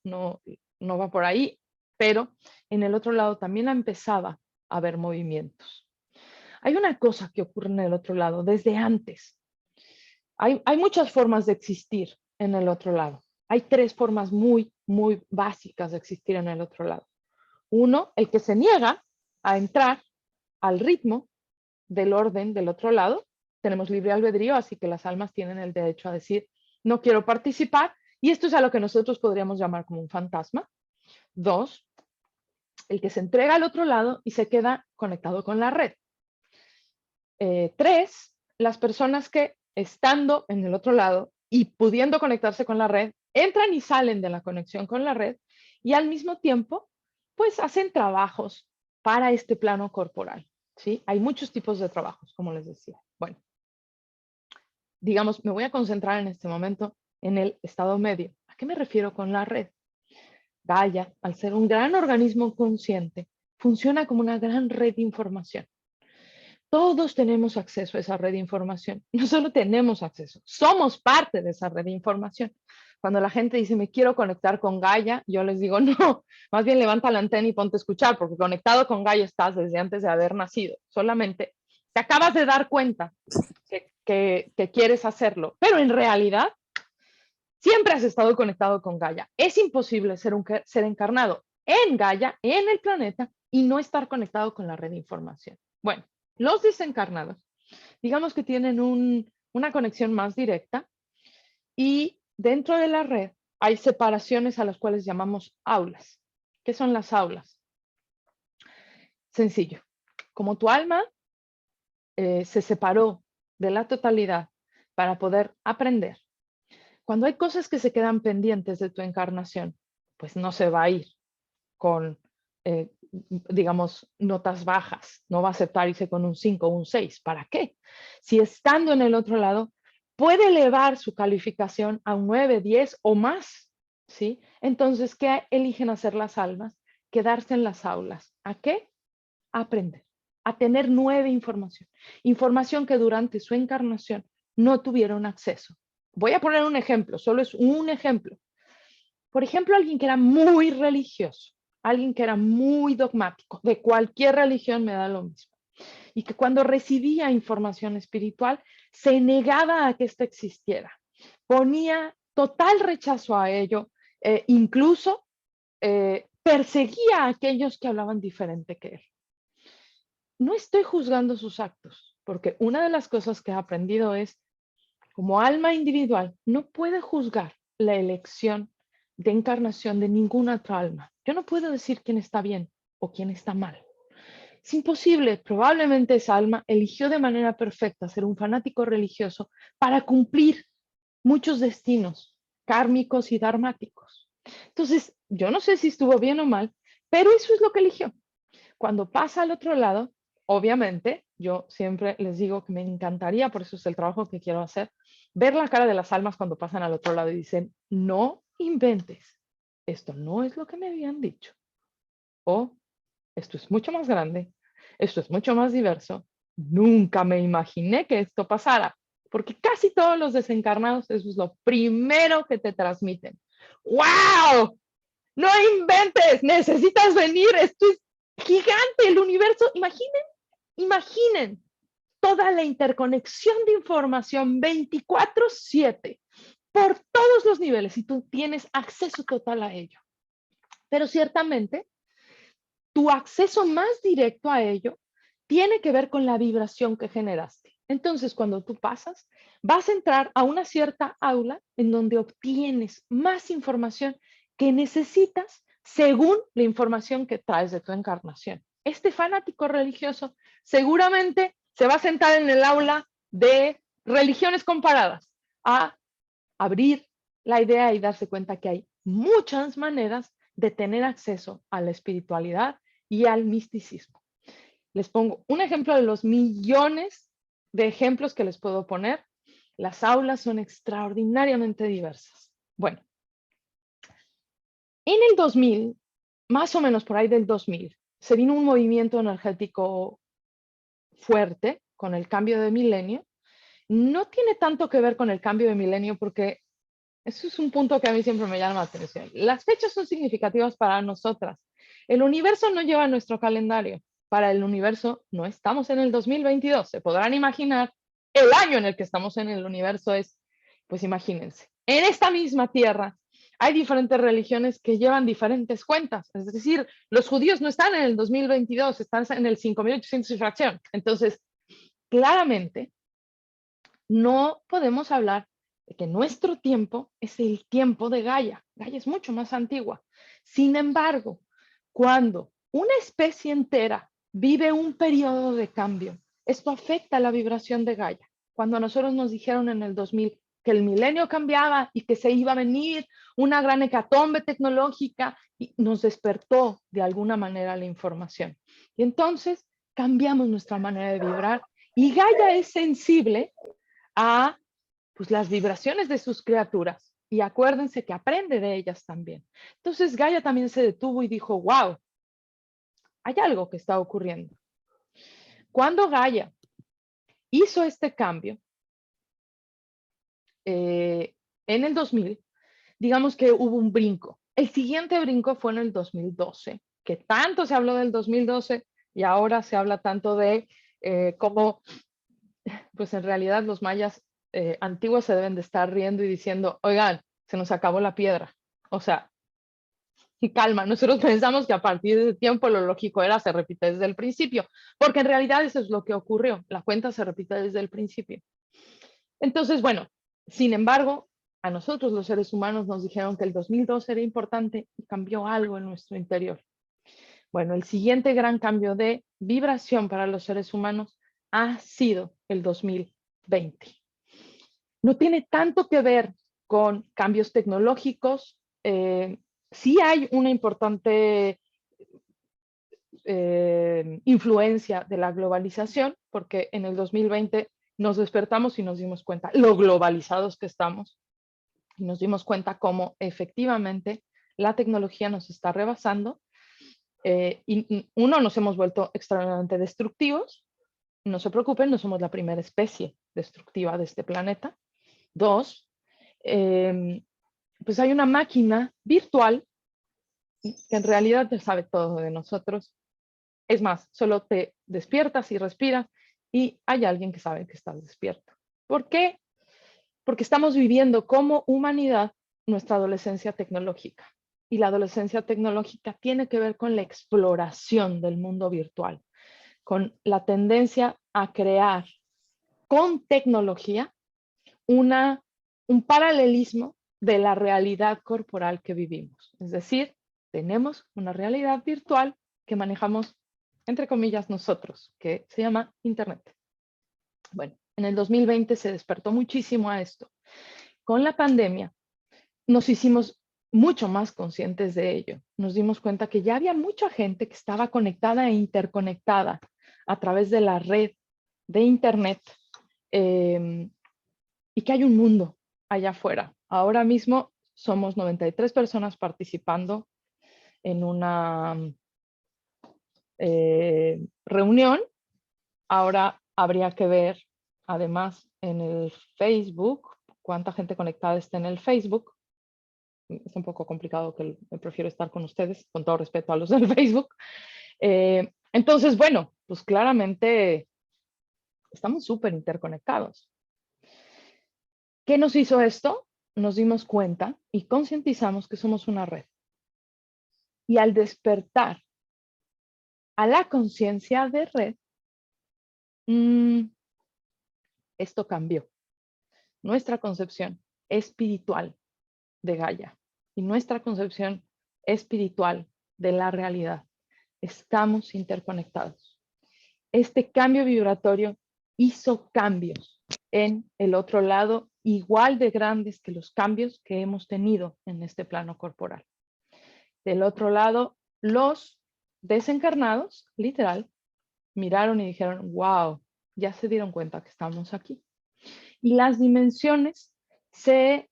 va por ahí, pero en el otro lado también empezaba a haber movimientos. Hay una cosa que ocurre en el otro lado desde antes. Hay muchas formas de existir en el otro lado. Hay 3 formas muy básicas de existir en el otro lado. Uno, el que se niega a entrar al ritmo del orden del otro lado. Tenemos libre albedrío, así que las almas tienen el derecho a decir, no quiero participar, y esto es a lo que nosotros podríamos llamar como un fantasma. 2, el que se entrega al otro lado y se queda conectado con la red. 3, las personas que estando en el otro lado y pudiendo conectarse con la red, entran y salen de la conexión con la red y al mismo tiempo pues hacen trabajos para este plano corporal, ¿sí? Hay muchos tipos de trabajos, como les decía. Bueno, digamos, me voy a concentrar en este momento en el estado medio. ¿A qué me refiero con la red? Gaia, al ser un gran organismo consciente, funciona como una gran red de información. Todos tenemos acceso a esa red de información. No solo tenemos acceso, somos parte de esa red de información. Cuando la gente dice, me quiero conectar con Gaia, yo les digo, no, más bien levanta la antena y ponte a escuchar, porque conectado con Gaia estás desde antes de haber nacido. Solamente te acabas de dar cuenta que quieres hacerlo, pero en realidad siempre has estado conectado con Gaia. Es imposible ser un ser encarnado en Gaia, en el planeta, y no estar conectado con la red de información. Bueno, los desencarnados, digamos que tienen una conexión más directa y dentro de la red hay separaciones a las cuales llamamos aulas. ¿Qué son las aulas? Sencillo. Como tu alma se separó de la totalidad para poder aprender, cuando hay cosas que se quedan pendientes de tu encarnación, pues no se va a ir con digamos, notas bajas, no va a aceptar irse con un 5 o un 6. ¿Para qué? Si estando en el otro lado, puede elevar su calificación a un 9, 10 o más, ¿sí? Entonces, ¿qué eligen hacer las almas? Quedarse en las aulas. ¿A qué? A aprender, a tener nueva información. Información que durante su encarnación no tuvieron acceso. Voy a poner un ejemplo, solo es un ejemplo. Por ejemplo, alguien que era muy religioso, alguien que era muy dogmático, de cualquier religión me da lo mismo, y que cuando recibía información espiritual se negaba a que ésta existiera, ponía total rechazo a ello, incluso perseguía a aquellos que hablaban diferente que él. No estoy juzgando sus actos, porque una de las cosas que he aprendido es, como alma individual, no puede juzgar la elección de encarnación de ninguna otra alma. Yo no puedo decir quién está bien o quién está mal. Es imposible. Probablemente esa alma eligió de manera perfecta ser un fanático religioso para cumplir muchos destinos kármicos y dharmáticos. Entonces, yo no sé si estuvo bien o mal, pero eso es lo que eligió. Cuando pasa al otro lado, obviamente, yo siempre les digo que me encantaría, por eso es el trabajo que quiero hacer, ver la cara de las almas cuando pasan al otro lado y dicen, no inventes, esto no es lo que me habían dicho. O esto es mucho más grande, esto es mucho más diverso. Nunca me imaginé que esto pasara, porque casi todos los desencarnados, eso es lo primero que te transmiten. ¡Wow! No inventes, necesitas venir, esto es gigante, el universo. Imaginen toda la interconexión de información 24/7 por todos los niveles y tú tienes acceso total a ello. Pero ciertamente, tu acceso más directo a ello tiene que ver con la vibración que generaste. Entonces, cuando tú pasas, vas a entrar a una cierta aula en donde obtienes más información que necesitas según la información que traes de tu encarnación. Este fanático religioso seguramente se va a sentar en el aula de religiones comparadas a abrir la idea y darse cuenta que hay muchas maneras de tener acceso a la espiritualidad y al misticismo. Les pongo un ejemplo de los millones de ejemplos que les puedo poner. Las aulas son extraordinariamente diversas. Bueno, en el 2000, más o menos por ahí del 2000, se vino un movimiento energético fuerte con el cambio de milenio. No tiene tanto que ver con el cambio de milenio porque eso es un punto que a mí siempre me llama la atención. Las fechas son significativas para nosotras. El universo no lleva nuestro calendario. Para el universo no estamos en el 2022. Se podrán imaginar el año en el que estamos en el universo es, pues imagínense, en esta misma tierra hay diferentes religiones que llevan diferentes cuentas. Es decir, los judíos no están en el 2022, están en el 5800 y fracción. Entonces, claramente, no podemos hablar de que nuestro tiempo es el tiempo de Gaia. Gaia es mucho más antigua. Sin embargo, cuando una especie entera vive un periodo de cambio, esto afecta la vibración de Gaia. Cuando a nosotros nos dijeron en el 2000 que el milenio cambiaba y que se iba a venir una gran hecatombe tecnológica, y nos despertó de alguna manera la información. Y entonces cambiamos nuestra manera de vibrar y Gaia es sensible a pues, las vibraciones de sus criaturas. Y acuérdense que aprende de ellas también. Entonces Gaia también se detuvo y dijo, wow, hay algo que está ocurriendo. Cuando Gaia hizo este cambio, en el 2000, digamos que hubo un brinco. El siguiente brinco fue en el 2012, que tanto se habló del 2012 y ahora se habla tanto de cómo, pues en realidad los mayas antiguos se deben de estar riendo y diciendo, oigan, se nos acabó la piedra. O sea, y calma, nosotros pensamos que a partir de ese tiempo lo lógico era se repite desde el principio, porque en realidad eso es lo que ocurrió, la cuenta se repite desde el principio. Entonces, bueno, sin embargo, a nosotros los seres humanos nos dijeron que el 2002 era importante y cambió algo en nuestro interior. Bueno, el siguiente gran cambio de vibración para los seres humanos ha sido el 2020. No tiene tanto que ver con cambios tecnológicos. Sí hay una importante influencia de la globalización, porque en el 2020 nos despertamos y nos dimos cuenta lo globalizados que estamos y nos dimos cuenta cómo efectivamente la tecnología nos está rebasando y uno, nos hemos vuelto extremadamente destructivos. No se preocupen, no somos la primera especie destructiva de este planeta. Dos, pues hay una máquina virtual que en realidad te sabe todo de nosotros. Es más, solo te despiertas y respiras y hay alguien que sabe que estás despierto. ¿Por qué? Porque estamos viviendo como humanidad nuestra adolescencia tecnológica. Y la adolescencia tecnológica tiene que ver con la exploración del mundo virtual, con la tendencia a crear con tecnología un paralelismo de la realidad corporal que vivimos. Es decir, tenemos una realidad virtual que manejamos entre comillas, nosotros, que se llama Internet. Bueno, en el 2020 se despertó muchísimo a esto. Con la pandemia nos hicimos mucho más conscientes de ello. Nos dimos cuenta que ya había mucha gente que estaba conectada e interconectada a través de la red de Internet y que hay un mundo allá afuera. Ahora mismo somos 93 personas participando en una reunión. Ahora habría que ver, además, en el Facebook, cuánta gente conectada está en el Facebook. Es un poco complicado que prefiero estar con ustedes, con todo respeto a los del Facebook. Entonces, bueno, pues claramente estamos súper interconectados. ¿Qué nos hizo esto? Nos dimos cuenta y concientizamos que somos una red. Y al despertar a la conciencia de red, esto cambió. Nuestra concepción espiritual de Gaia y nuestra concepción espiritual de la realidad. Estamos interconectados. Este cambio vibratorio hizo cambios en el otro lado igual de grandes que los cambios que hemos tenido en este plano corporal. Del otro lado, los desencarnados, literal, miraron y dijeron, wow, ya se dieron cuenta que estamos aquí. Y las dimensiones se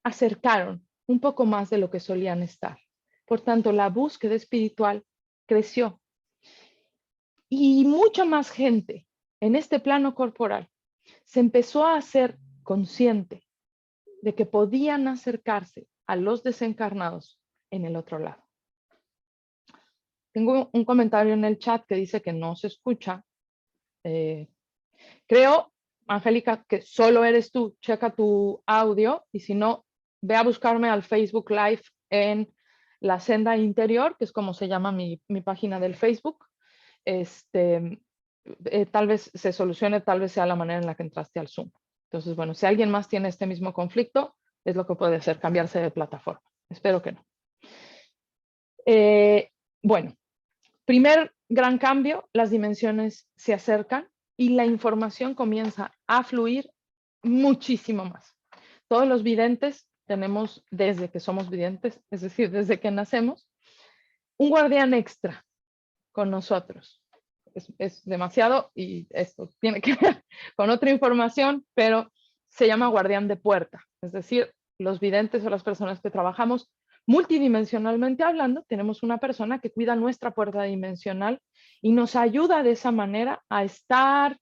acercaron un poco más de lo que solían estar. Por tanto, la búsqueda espiritual creció. Y mucha más gente en este plano corporal se empezó a hacer consciente de que podían acercarse a los desencarnados en el otro lado. Tengo un comentario en el chat que dice que no se escucha. Creo, Angélica, que solo eres tú. Checa tu audio y si no, ve a buscarme al Facebook Live en La Senda Interior, que es como se llama mi página del Facebook. Tal vez se solucione, tal vez sea la manera en la que entraste al Zoom. Entonces, bueno, si alguien más tiene este mismo conflicto, es lo que puede hacer, cambiarse de plataforma. Espero que no. Bueno, primer gran cambio, las dimensiones se acercan y la información comienza a fluir muchísimo más. Todos los videntes tenemos, desde que somos videntes, es decir, desde que nacemos, un guardián extra con nosotros. Es demasiado y esto tiene que ver con otra información, pero se llama guardián de puerta. Es decir, los videntes o las personas que trabajamos multidimensionalmente hablando, tenemos una persona que cuida nuestra puerta dimensional y nos ayuda de esa manera a estar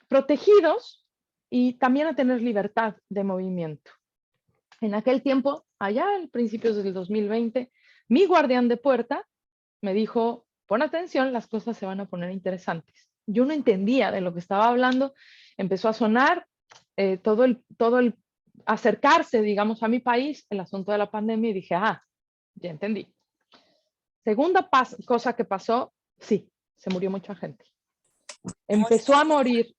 protegidos y también a tener libertad de movimiento. En aquel tiempo, allá a principios del 2020, mi guardián de puerta me dijo, pon atención, las cosas se van a poner interesantes. Yo no entendía de lo que estaba hablando, empezó a sonar todo el acercarse, digamos, a mi país, el asunto de la pandemia, y dije, ah, ya entendí. Segunda cosa que pasó, sí, se murió mucha gente. Empezó a morir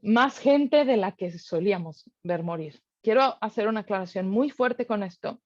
más gente de la que solíamos ver morir. Quiero hacer una aclaración muy fuerte con esto.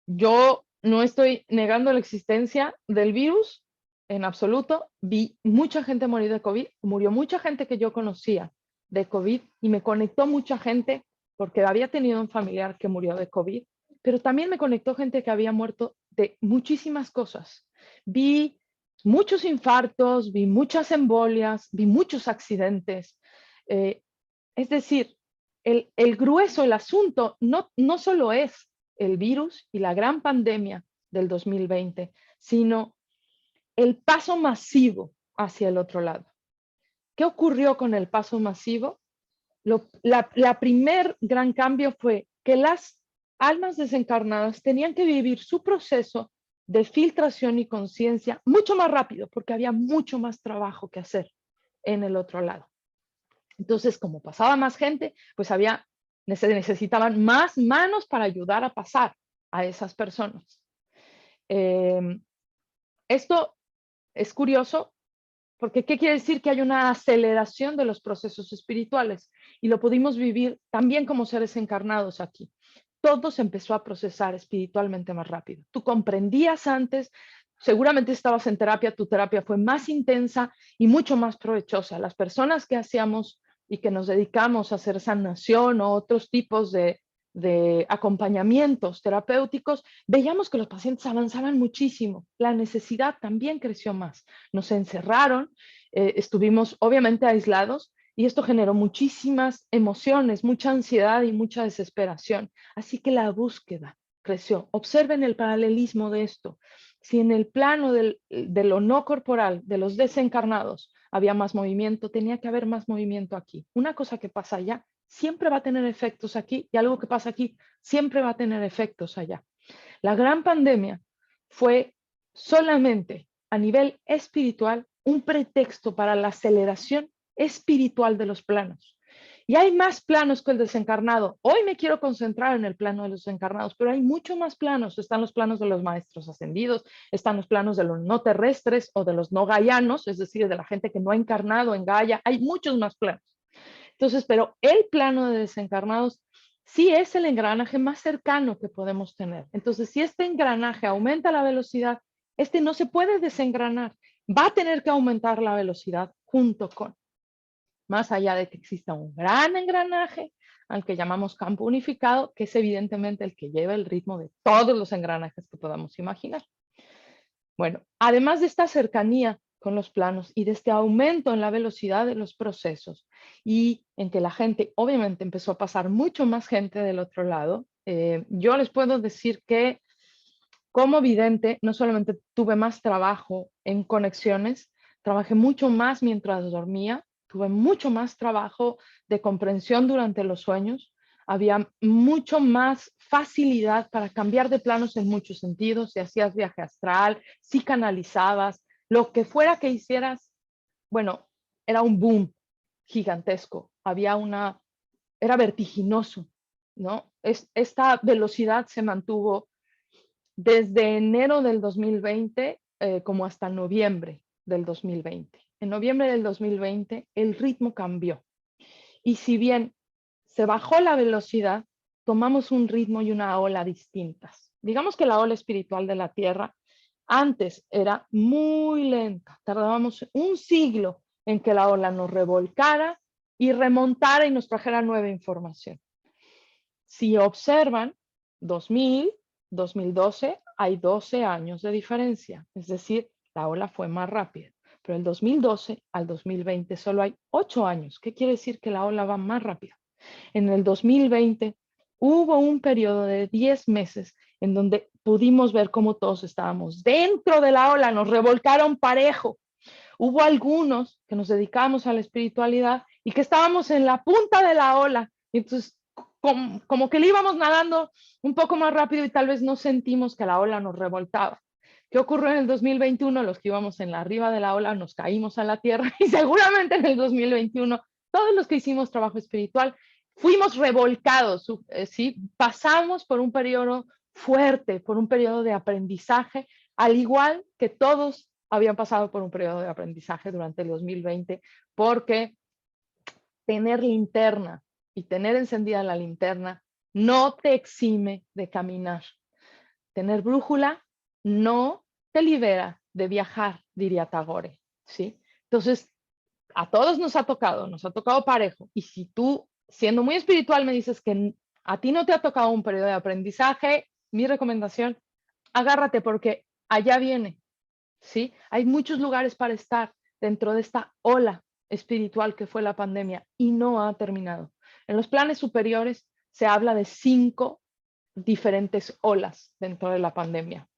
Yo no estoy negando la existencia del virus en absoluto. Vi mucha gente morir de COVID, murió mucha gente que yo conocía de COVID y me conectó mucha gente porque había tenido un familiar que murió de COVID, pero también me conectó gente que había muerto de muchísimas cosas. Vi muchos infartos, vi muchas embolias, vi muchos accidentes. Es decir, el grueso, el asunto no solo es el virus y la gran pandemia del 2020, sino el paso masivo hacia el otro lado. ¿Qué ocurrió con el paso masivo? La primer gran cambio fue que las almas desencarnadas tenían que vivir su proceso de filtración y conciencia mucho más rápido, porque había mucho más trabajo que hacer en el otro lado. Entonces, como pasaba más gente, pues necesitaban más manos para ayudar a pasar a esas personas. Esto es curioso porque ¿qué quiere decir? Que hay una aceleración de los procesos espirituales y lo pudimos vivir también como seres encarnados aquí. Todo se empezó a procesar espiritualmente más rápido. Tú comprendías antes, seguramente estabas en terapia, tu terapia fue más intensa y mucho más provechosa. Las personas que hacíamos y que nos dedicamos a hacer sanación o otros tipos de acompañamientos terapéuticos, veíamos que los pacientes avanzaban muchísimo. La necesidad también creció más. Nos encerraron, estuvimos obviamente aislados y esto generó muchísimas emociones, mucha ansiedad y mucha desesperación. Así que la búsqueda creció. Observen el paralelismo de esto. Si en el plano de lo no corporal, de los desencarnados, había más movimiento, tenía que haber más movimiento aquí. Una cosa que pasa allá siempre va a tener efectos aquí y algo que pasa aquí siempre va a tener efectos allá. La gran pandemia fue solamente a nivel espiritual un pretexto para la aceleración espiritual de los planos. Y hay más planos que el desencarnado. Hoy me quiero concentrar en el plano de los desencarnados, pero hay mucho más planos. Están los planos de los maestros ascendidos, están los planos de los no terrestres o de los no gaianos, es decir, de la gente que no ha encarnado en Gaia. Hay muchos más planos. Entonces, pero el plano de desencarnados sí es el engranaje más cercano que podemos tener. Entonces, si este engranaje aumenta la velocidad, este no se puede desengranar. Va a tener que aumentar la velocidad junto con. Más allá de que exista un gran engranaje, al que llamamos campo unificado, que es evidentemente el que lleva el ritmo de todos los engranajes que podamos imaginar. Bueno, además de esta cercanía con los planos y de este aumento en la velocidad de los procesos y en que la gente obviamente empezó a pasar mucho más gente del otro lado, yo les puedo decir que como vidente no solamente tuve más trabajo en conexiones, trabajé mucho más mientras dormía, tuve mucho más trabajo de comprensión durante los sueños, había mucho más facilidad para cambiar de planos en muchos sentidos, si hacías viaje astral, si canalizabas, lo que fuera que hicieras, bueno, era un boom gigantesco, era vertiginoso, ¿no? Esta velocidad se mantuvo desde enero del 2020 como hasta noviembre del 2020. En noviembre del 2020 el ritmo cambió. Y si bien se bajó la velocidad, tomamos un ritmo y una ola distintas. Digamos que la ola espiritual de la Tierra antes era muy lenta. Tardábamos un siglo en que la ola nos revolcara y remontara y nos trajera nueva información. Si observan, 2000, 2012, hay 12 años de diferencia. Es decir, la ola fue más rápida. Pero del 2012 al 2020 solo hay 8 años. ¿Qué quiere decir? Que la ola va más rápida. En el 2020 hubo un periodo de 10 meses en donde pudimos ver cómo todos estábamos dentro de la ola, nos revolcaron parejo. Hubo algunos que nos dedicábamos a la espiritualidad y que estábamos en la punta de la ola. Entonces, como que le íbamos nadando un poco más rápido y tal vez no sentimos que la ola nos revoltaba. ¿Qué ocurrió en el 2021? Los que íbamos en la arriba de la ola nos caímos a la tierra y seguramente en el 2021 todos los que hicimos trabajo espiritual fuimos revolcados, ¿sí? Pasamos por un periodo fuerte, por un periodo de aprendizaje, al igual que todos habían pasado por un periodo de aprendizaje durante el 2020, porque tener linterna y tener encendida la linterna no te exime de caminar. Tener brújula no te libera de viajar, diría Tagore, ¿sí? Entonces, a todos nos ha tocado parejo. Y si tú, siendo muy espiritual, me dices que a ti no te ha tocado un periodo de aprendizaje, mi recomendación, agárrate porque allá viene, ¿sí? Hay muchos lugares para estar dentro de esta ola espiritual que fue la pandemia y no ha terminado. En los planes superiores se habla de 5 diferentes olas dentro de la pandemia.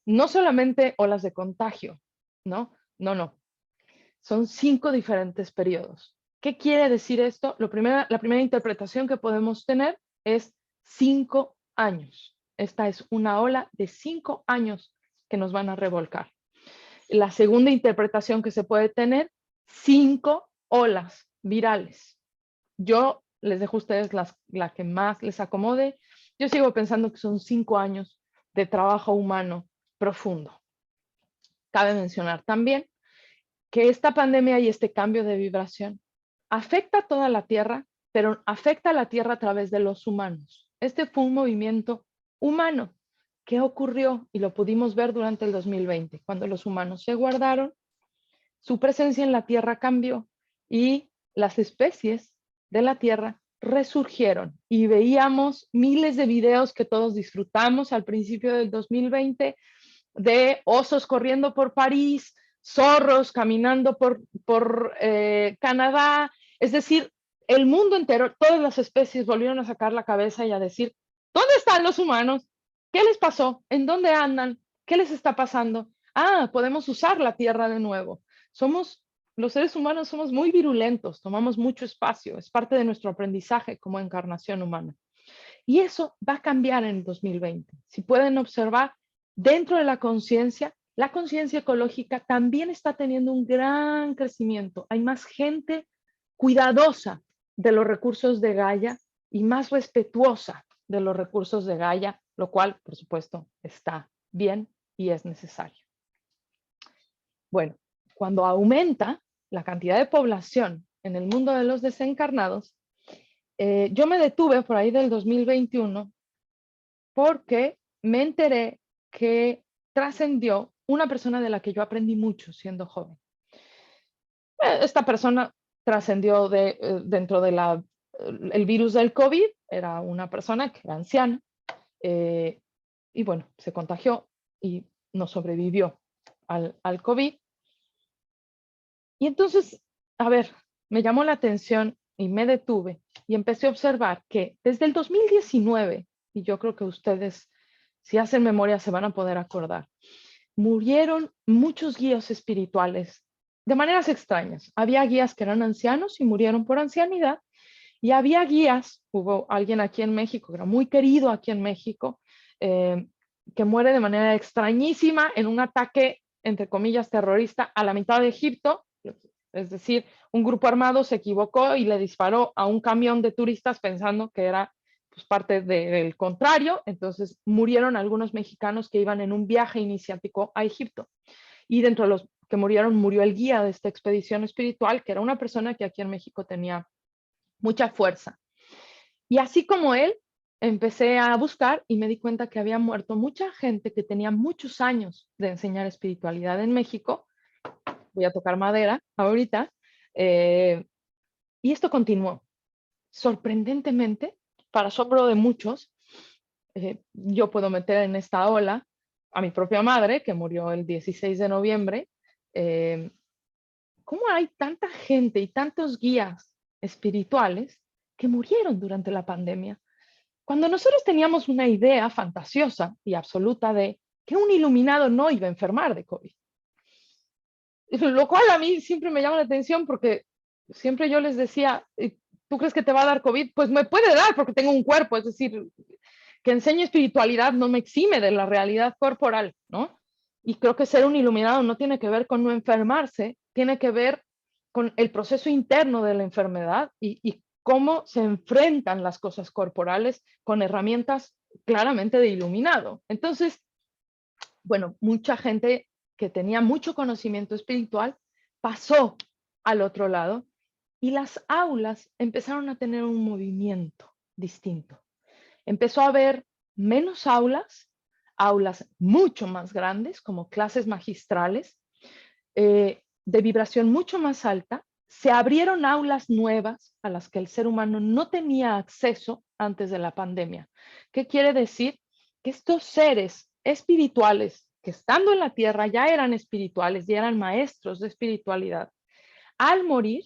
No solamente olas de contagio, ¿no? No. Son 5 diferentes periodos. ¿Qué quiere decir esto? La primera interpretación que podemos tener es 5 años. Esta es una ola de 5 años que nos van a revolcar. La segunda interpretación que se puede tener, 5 olas virales. Yo les dejo a ustedes la que más les acomode. Yo sigo pensando que son 5 años de trabajo humano profundo. Cabe mencionar también que esta pandemia y este cambio de vibración afecta a toda la Tierra, pero afecta a la Tierra a través de los humanos. Este fue un movimiento humano ¿qué ocurrió? Y lo pudimos ver durante el 2020, cuando los humanos se guardaron, su presencia en la Tierra cambió y las especies de la Tierra resurgieron. Y veíamos miles de videos que todos disfrutamos al principio del 2020 de osos corriendo por París, zorros caminando por Canadá. Es decir, el mundo entero, todas las especies volvieron a sacar la cabeza y a decir, ¿dónde están los humanos? ¿Qué les pasó? ¿En dónde andan? ¿Qué les está pasando? Ah, podemos usar la Tierra de nuevo. Los seres humanos somos muy virulentos, tomamos mucho espacio, es parte de nuestro aprendizaje como encarnación humana. Y eso va a cambiar en el 2020. Si pueden observar, dentro de la conciencia ecológica también está teniendo un gran crecimiento. Hay más gente cuidadosa de los recursos de Gaia y más respetuosa de los recursos de Gaia, lo cual, por supuesto, está bien y es necesario. Bueno, cuando aumenta la cantidad de población en el mundo de los desencarnados, yo me detuve por ahí del 2021 porque me enteré que trascendió una persona de la que yo aprendí mucho siendo joven. Esta persona trascendió dentro del virus del COVID, era una persona que era anciana, y bueno, se contagió y no sobrevivió al COVID. Y entonces, a ver, me llamó la atención y me detuve y empecé a observar que desde el 2019, y yo creo que ustedes, si hacen memoria, se van a poder acordar, murieron muchos guías espirituales de maneras extrañas. Había guías que eran ancianos y murieron por ancianidad, y había guías, hubo alguien aquí en México, que era muy querido aquí en México, que muere de manera extrañísima en un ataque, entre comillas, terrorista a la mitad de Egipto. Es decir, un grupo armado se equivocó y le disparó a un camión de turistas pensando que era pues, parte del contrario. Entonces murieron algunos mexicanos que iban en un viaje iniciático a Egipto. Y dentro de los que murieron, murió el guía de esta expedición espiritual, que era una persona que aquí en México tenía mucha fuerza. Y así como él, empecé a buscar y me di cuenta que había muerto mucha gente que tenía muchos años de enseñar espiritualidad en México. Voy a tocar madera ahorita. Y esto continuó. Sorprendentemente, para asombro de muchos, yo puedo meter en esta ola a mi propia madre, que murió el 16 de noviembre. ¿Cómo hay tanta gente y tantos guías espirituales que murieron durante la pandemia? Cuando nosotros teníamos una idea fantasiosa y absoluta de que un iluminado no iba a enfermar de COVID. Lo cual a mí siempre me llama la atención porque siempre yo les decía, ¿tú crees que te va a dar COVID? Pues me puede dar porque tengo un cuerpo, es decir, que enseñe espiritualidad no me exime de la realidad corporal, ¿no? Y creo que ser un iluminado no tiene que ver con no enfermarse, tiene que ver con el proceso interno de la enfermedad y cómo se enfrentan las cosas corporales con herramientas claramente de iluminado. Entonces, bueno, mucha gente que tenía mucho conocimiento espiritual pasó al otro lado y las aulas empezaron a tener un movimiento distinto. Empezó a haber menos aulas mucho más grandes, como clases magistrales, de vibración mucho más alta. Se abrieron aulas nuevas a las que el ser humano no tenía acceso antes de la pandemia. ¿Qué quiere decir? Que estos seres espirituales que estando en la tierra ya eran espirituales, ya eran maestros de espiritualidad, al morir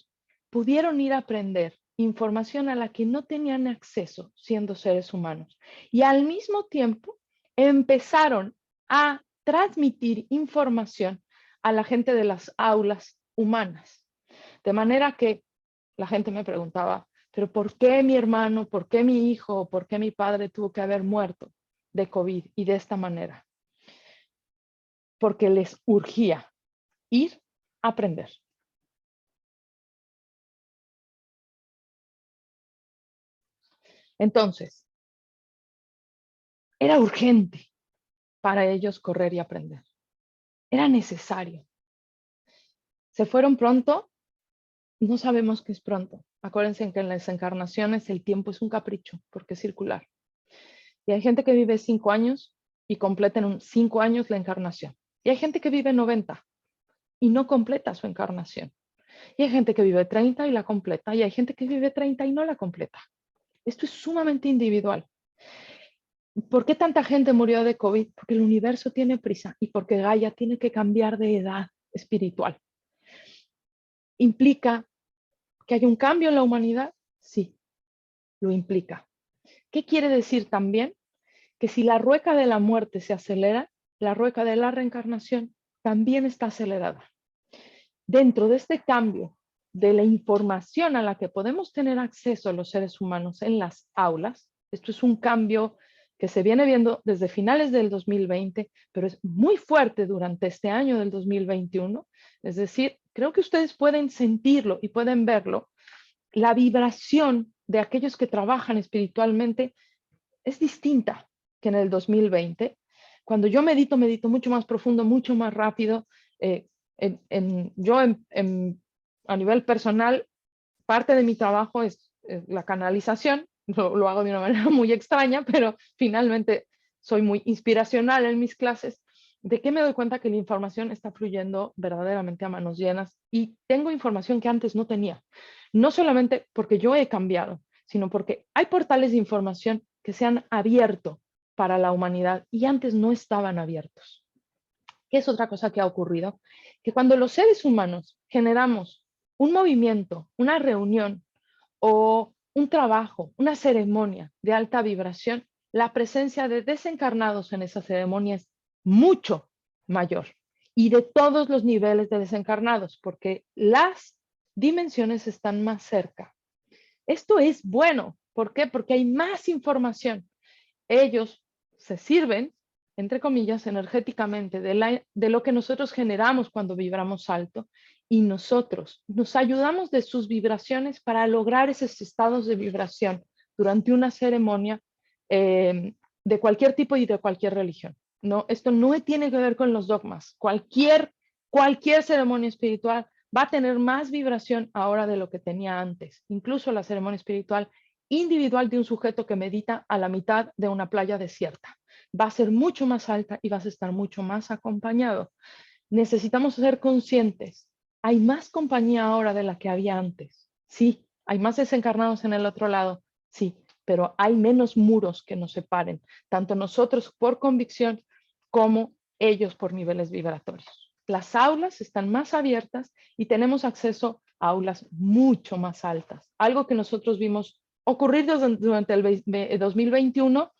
pudieron ir a aprender información a la que no tenían acceso siendo seres humanos. Y al mismo tiempo empezaron a transmitir información a la gente de las aulas humanas. De manera que la gente me preguntaba, ¿pero por qué mi hermano, por qué mi hijo, por qué mi padre tuvo que haber muerto de COVID y de esta manera? Porque les urgía ir a aprender. Entonces, era urgente para ellos correr y aprender. Era necesario. Se fueron pronto, no sabemos qué es pronto. Acuérdense que en las encarnaciones el tiempo es un capricho porque es circular. Y hay gente que vive 5 años y completen en 5 años la encarnación. Y hay gente que vive 90 y no completa su encarnación. Y hay gente que vive 30 y la completa, y hay gente que vive 30 y no la completa. Esto es sumamente individual. ¿Por qué tanta gente murió de COVID? Porque el universo tiene prisa y porque Gaia tiene que cambiar de edad espiritual. ¿Implica que hay un cambio en la humanidad? Sí, lo implica. ¿Qué quiere decir también? Que si la rueca de la muerte se acelera, la rueca de la reencarnación también está acelerada. Dentro de este cambio de la información a la que podemos tener acceso los seres humanos en las aulas, esto es un cambio que se viene viendo desde finales del 2020, pero es muy fuerte durante este año del 2021. Es decir, creo que ustedes pueden sentirlo y pueden verlo. La vibración de aquellos que trabajan espiritualmente es distinta que en el 2020. Cuando yo medito mucho más profundo, mucho más rápido. A nivel personal, parte de mi trabajo es la canalización. Lo hago de una manera muy extraña, pero finalmente soy muy inspiracional en mis clases. ¿De qué me doy cuenta? Que la información está fluyendo verdaderamente a manos llenas y tengo información que antes no tenía. No solamente porque yo he cambiado, sino porque hay portales de información que se han abierto para la humanidad y antes no estaban abiertos. ¿Qué es otra cosa que ha ocurrido? Que cuando los seres humanos generamos un movimiento, una reunión o un trabajo, una ceremonia de alta vibración, la presencia de desencarnados en esa ceremonia es mucho mayor y de todos los niveles de desencarnados, porque las dimensiones están más cerca. Esto es bueno. ¿Por qué? Porque hay más información. Ellos se sirven, entre comillas, energéticamente de lo que nosotros generamos cuando vibramos alto y nosotros nos ayudamos de sus vibraciones para lograr esos estados de vibración durante una ceremonia de cualquier tipo y de cualquier religión. No, esto no tiene que ver con los dogmas. Cualquier ceremonia espiritual va a tener más vibración ahora de lo que tenía antes. Incluso la ceremonia espiritual individual de un sujeto que medita a la mitad de una playa desierta. Va a ser mucho más alta y vas a estar mucho más acompañado. Necesitamos ser conscientes. Hay más compañía ahora de la que había antes. Sí, hay más desencarnados en el otro lado. Sí, pero hay menos muros que nos separen, tanto nosotros por convicción como ellos por niveles vibratorios. Las aulas están más abiertas y tenemos acceso a aulas mucho más altas. Algo que nosotros vimos ocurrir durante el 2021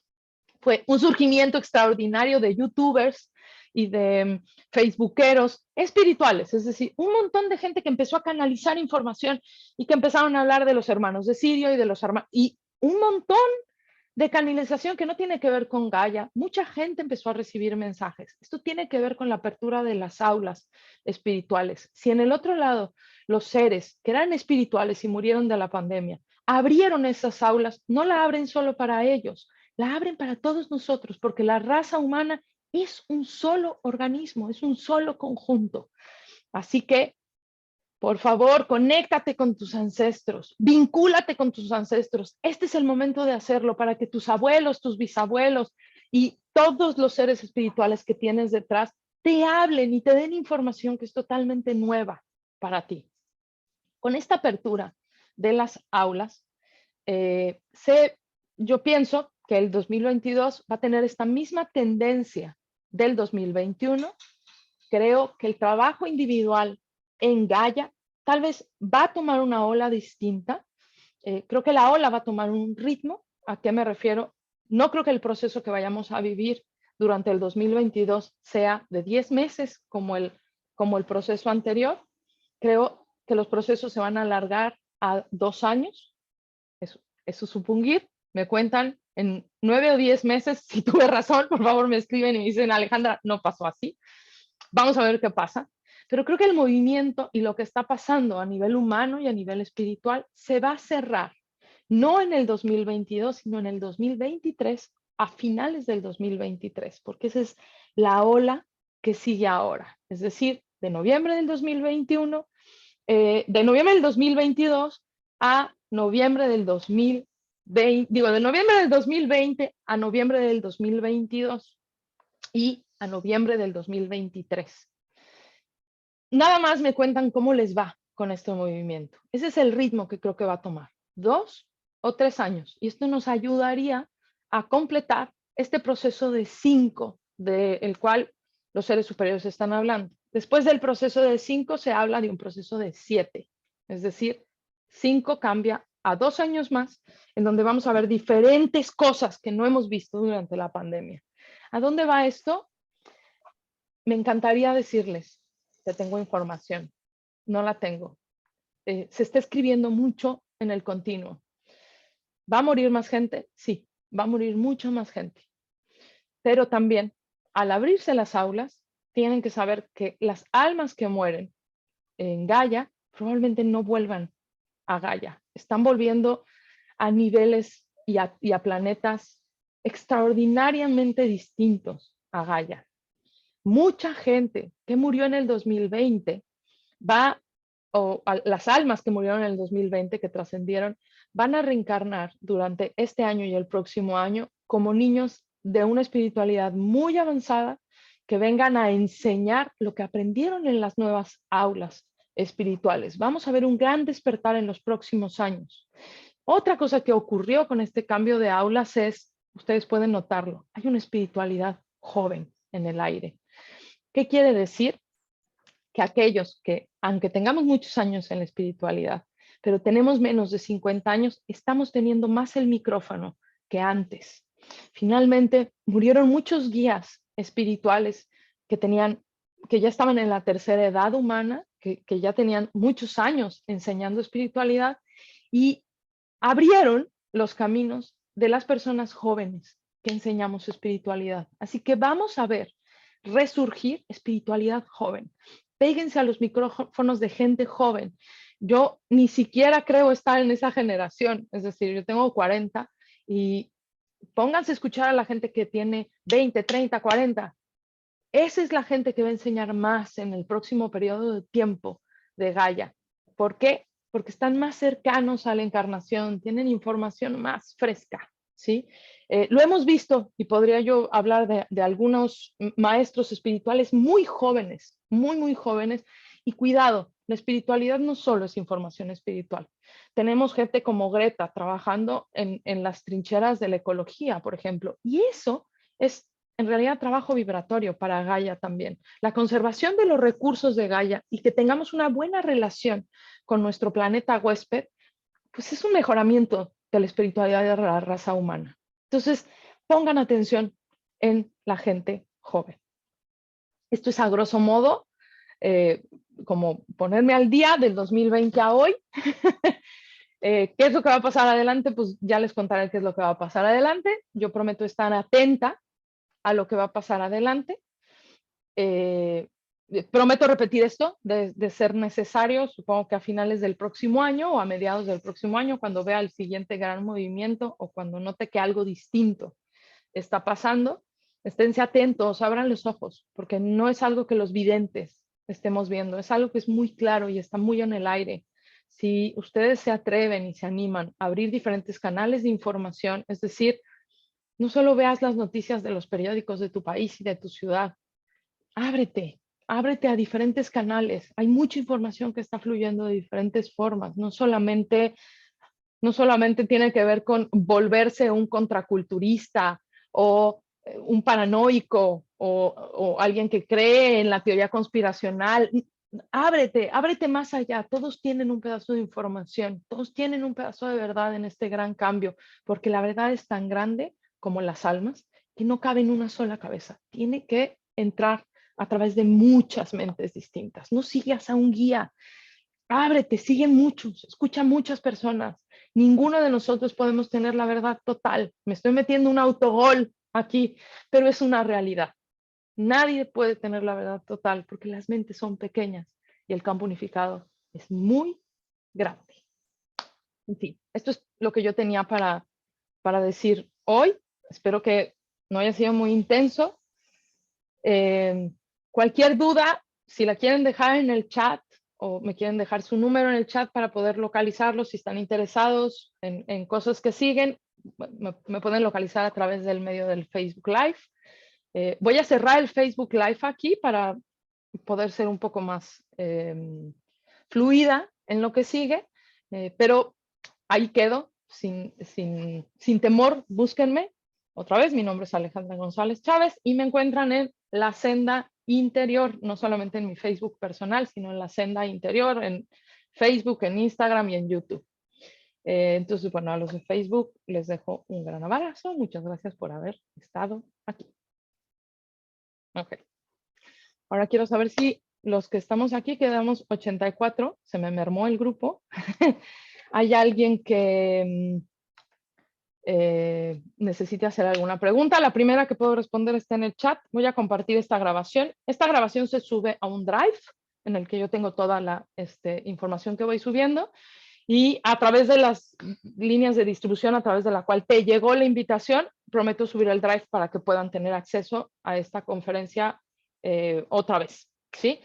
fue un surgimiento extraordinario de youtubers y de facebookeros espirituales, es decir, un montón de gente que empezó a canalizar información y que empezaron a hablar de los hermanos de Sirio y de los hermanos, y un montón de canalización que no tiene que ver con Gaia. Mucha gente empezó a recibir mensajes. Esto tiene que ver con la apertura de las aulas espirituales. Si en el otro lado los seres que eran espirituales y murieron de la pandemia abrieron esas aulas, no la abren solo para ellos, la abren para todos nosotros, porque la raza humana es un solo organismo, es un solo conjunto. Así que, por favor, conéctate con tus ancestros, vincúlate con tus ancestros. Este es el momento de hacerlo para que tus abuelos, tus bisabuelos y todos los seres espirituales que tienes detrás te hablen y te den información que es totalmente nueva para ti. Con esta apertura de las aulas, yo pienso que el 2022 va a tener esta misma tendencia del 2021. Creo que el trabajo individual en Gaia tal vez va a tomar una ola distinta. Creo que la ola va a tomar un ritmo. ¿A qué me refiero? No creo que el proceso que vayamos a vivir durante el 2022 sea de 10 meses como el proceso anterior. Creo que los procesos se van a alargar a 2 años. Eso es supungir. Me cuentan en 9 o 10 meses. Si tuve razón, por favor me escriben y me dicen, Alejandra, no pasó así. Vamos a ver qué pasa. Pero creo que el movimiento y lo que está pasando a nivel humano y a nivel espiritual se va a cerrar, no en el 2022, sino en el 2023, a finales del 2023, porque esa es la ola que sigue ahora. Es decir, de noviembre del 2021, de noviembre del 2022 a noviembre del 2020, de noviembre del 2020 a noviembre del 2022. y a noviembre del 2023. Nada más me cuentan cómo les va con este movimiento. Ese es el ritmo que creo que va a tomar, 2 o 3 años. Y esto nos ayudaría a completar este proceso de 5, del cual los seres superiores están hablando. Después del proceso de 5 se habla de un proceso de 7, es decir, 5 cambia a 2 años más, en donde vamos a ver diferentes cosas que no hemos visto durante la pandemia. ¿A dónde va esto? Me encantaría decirles que tengo información, no la tengo. Se está escribiendo mucho en el continuo. ¿Va a morir más gente? Sí, va a morir mucha más gente. Pero también, al abrirse las aulas, tienen que saber que las almas que mueren en Gaia probablemente no vuelvan a Gaia. Están volviendo a niveles y a planetas extraordinariamente distintos a Gaia. Mucha gente que murió en el 2020 las almas que murieron en el 2020, que trascendieron, van a reencarnar durante este año y el próximo año como niños de una espiritualidad muy avanzada que vengan a enseñar lo que aprendieron en las nuevas aulas espirituales. Vamos a ver un gran despertar en los próximos años. Otra cosa que ocurrió con este cambio de aulas es, ustedes pueden notarlo, hay una espiritualidad joven en el aire. ¿Qué quiere decir? Que aquellos que, aunque tengamos muchos años en la espiritualidad, pero tenemos menos de 50 años, estamos teniendo más el micrófono que antes. Finalmente, murieron muchos guías espirituales que ya estaban en la tercera edad humana, que ya tenían muchos años enseñando espiritualidad y abrieron los caminos de las personas jóvenes que enseñamos espiritualidad. Así que vamos a ver resurgir espiritualidad joven. Péguense a los micrófonos de gente joven. Yo ni siquiera creo estar en esa generación, es decir, yo tengo 40 y pónganse a escuchar a la gente que tiene 20, 30, 40. Esa es la gente que va a enseñar más en el próximo periodo de tiempo de Gaia. ¿Por qué? Porque están más cercanos a la encarnación, tienen información más fresca, ¿sí? Lo hemos visto y podría yo hablar de algunos maestros espirituales muy jóvenes, muy jóvenes. Y cuidado, la espiritualidad no solo es información espiritual. Tenemos gente como Greta trabajando en las trincheras de la ecología, por ejemplo, y eso es en realidad trabajo vibratorio para Gaia también. La conservación de los recursos de Gaia y que tengamos una buena relación con nuestro planeta huésped, pues es un mejoramiento de la espiritualidad de la raza humana. Entonces, pongan atención en la gente joven. Esto es a grosso modo, como ponerme al día del 2020 a hoy. ¿Qué es lo que va a pasar adelante? Pues ya les contaré qué es lo que va a pasar adelante. Yo prometo estar atenta a lo que va a pasar adelante. Prometo repetir esto de ser necesario, supongo que a finales del próximo año o a mediados del próximo año, cuando vea el siguiente gran movimiento o cuando note que algo distinto está pasando. Esténse atentos, abran los ojos, porque no es algo que los videntes estemos viendo, es algo que es muy claro y está muy en el aire. Si ustedes se atreven y se animan a abrir diferentes canales de información, es decir, no solo veas las noticias de los periódicos de tu país y de tu ciudad, ábrete a diferentes canales. Hay mucha información que está fluyendo de diferentes formas, no solamente tiene que ver con volverse un contraculturista o un paranoico o alguien que cree en la teoría conspiracional. Ábrete más allá. Todos tienen un pedazo de información, todos tienen un pedazo de verdad en este gran cambio, porque la verdad es tan grande como las almas que no cabe en una sola cabeza. Tiene que entrar a través de muchas mentes distintas. No sigas a un guía. Ábrete, sigue muchos, escucha muchas personas. Ninguno de nosotros podemos tener la verdad total. Me estoy metiendo un autogol aquí, pero es una realidad. Nadie puede tener la verdad total porque las mentes son pequeñas y el campo unificado es muy grande. En fin, esto es lo que yo tenía para decir hoy. Espero que no haya sido muy intenso. Cualquier duda, si la quieren dejar en el chat o me quieren dejar su número en el chat para poder localizarlos si están interesados en cosas que siguen, me pueden localizar a través del medio del Facebook Live. Voy a cerrar el Facebook Live aquí para poder ser un poco más fluida en lo que sigue, pero ahí quedo, sin temor, búsquenme. Otra vez, mi nombre es Alejandra González Chávez y me encuentran en La Senda Interior, no solamente en mi Facebook personal, sino en La Senda Interior, en Facebook, en Instagram y en YouTube. Entonces, bueno, a los de Facebook les dejo un gran abrazo. Muchas gracias por haber estado aquí. Ok. Ahora quiero saber si los que estamos aquí, quedamos 84, se me mermó el grupo. ¿Hay alguien que necesite hacer alguna pregunta? La primera que puedo responder está en el chat. Voy a compartir esta grabación. Esta grabación se sube a un Drive en el que yo tengo toda la información que voy subiendo. Y a través de las líneas de distribución a través de la cual te llegó la invitación, prometo subir el Drive para que puedan tener acceso a esta conferencia otra vez, ¿sí?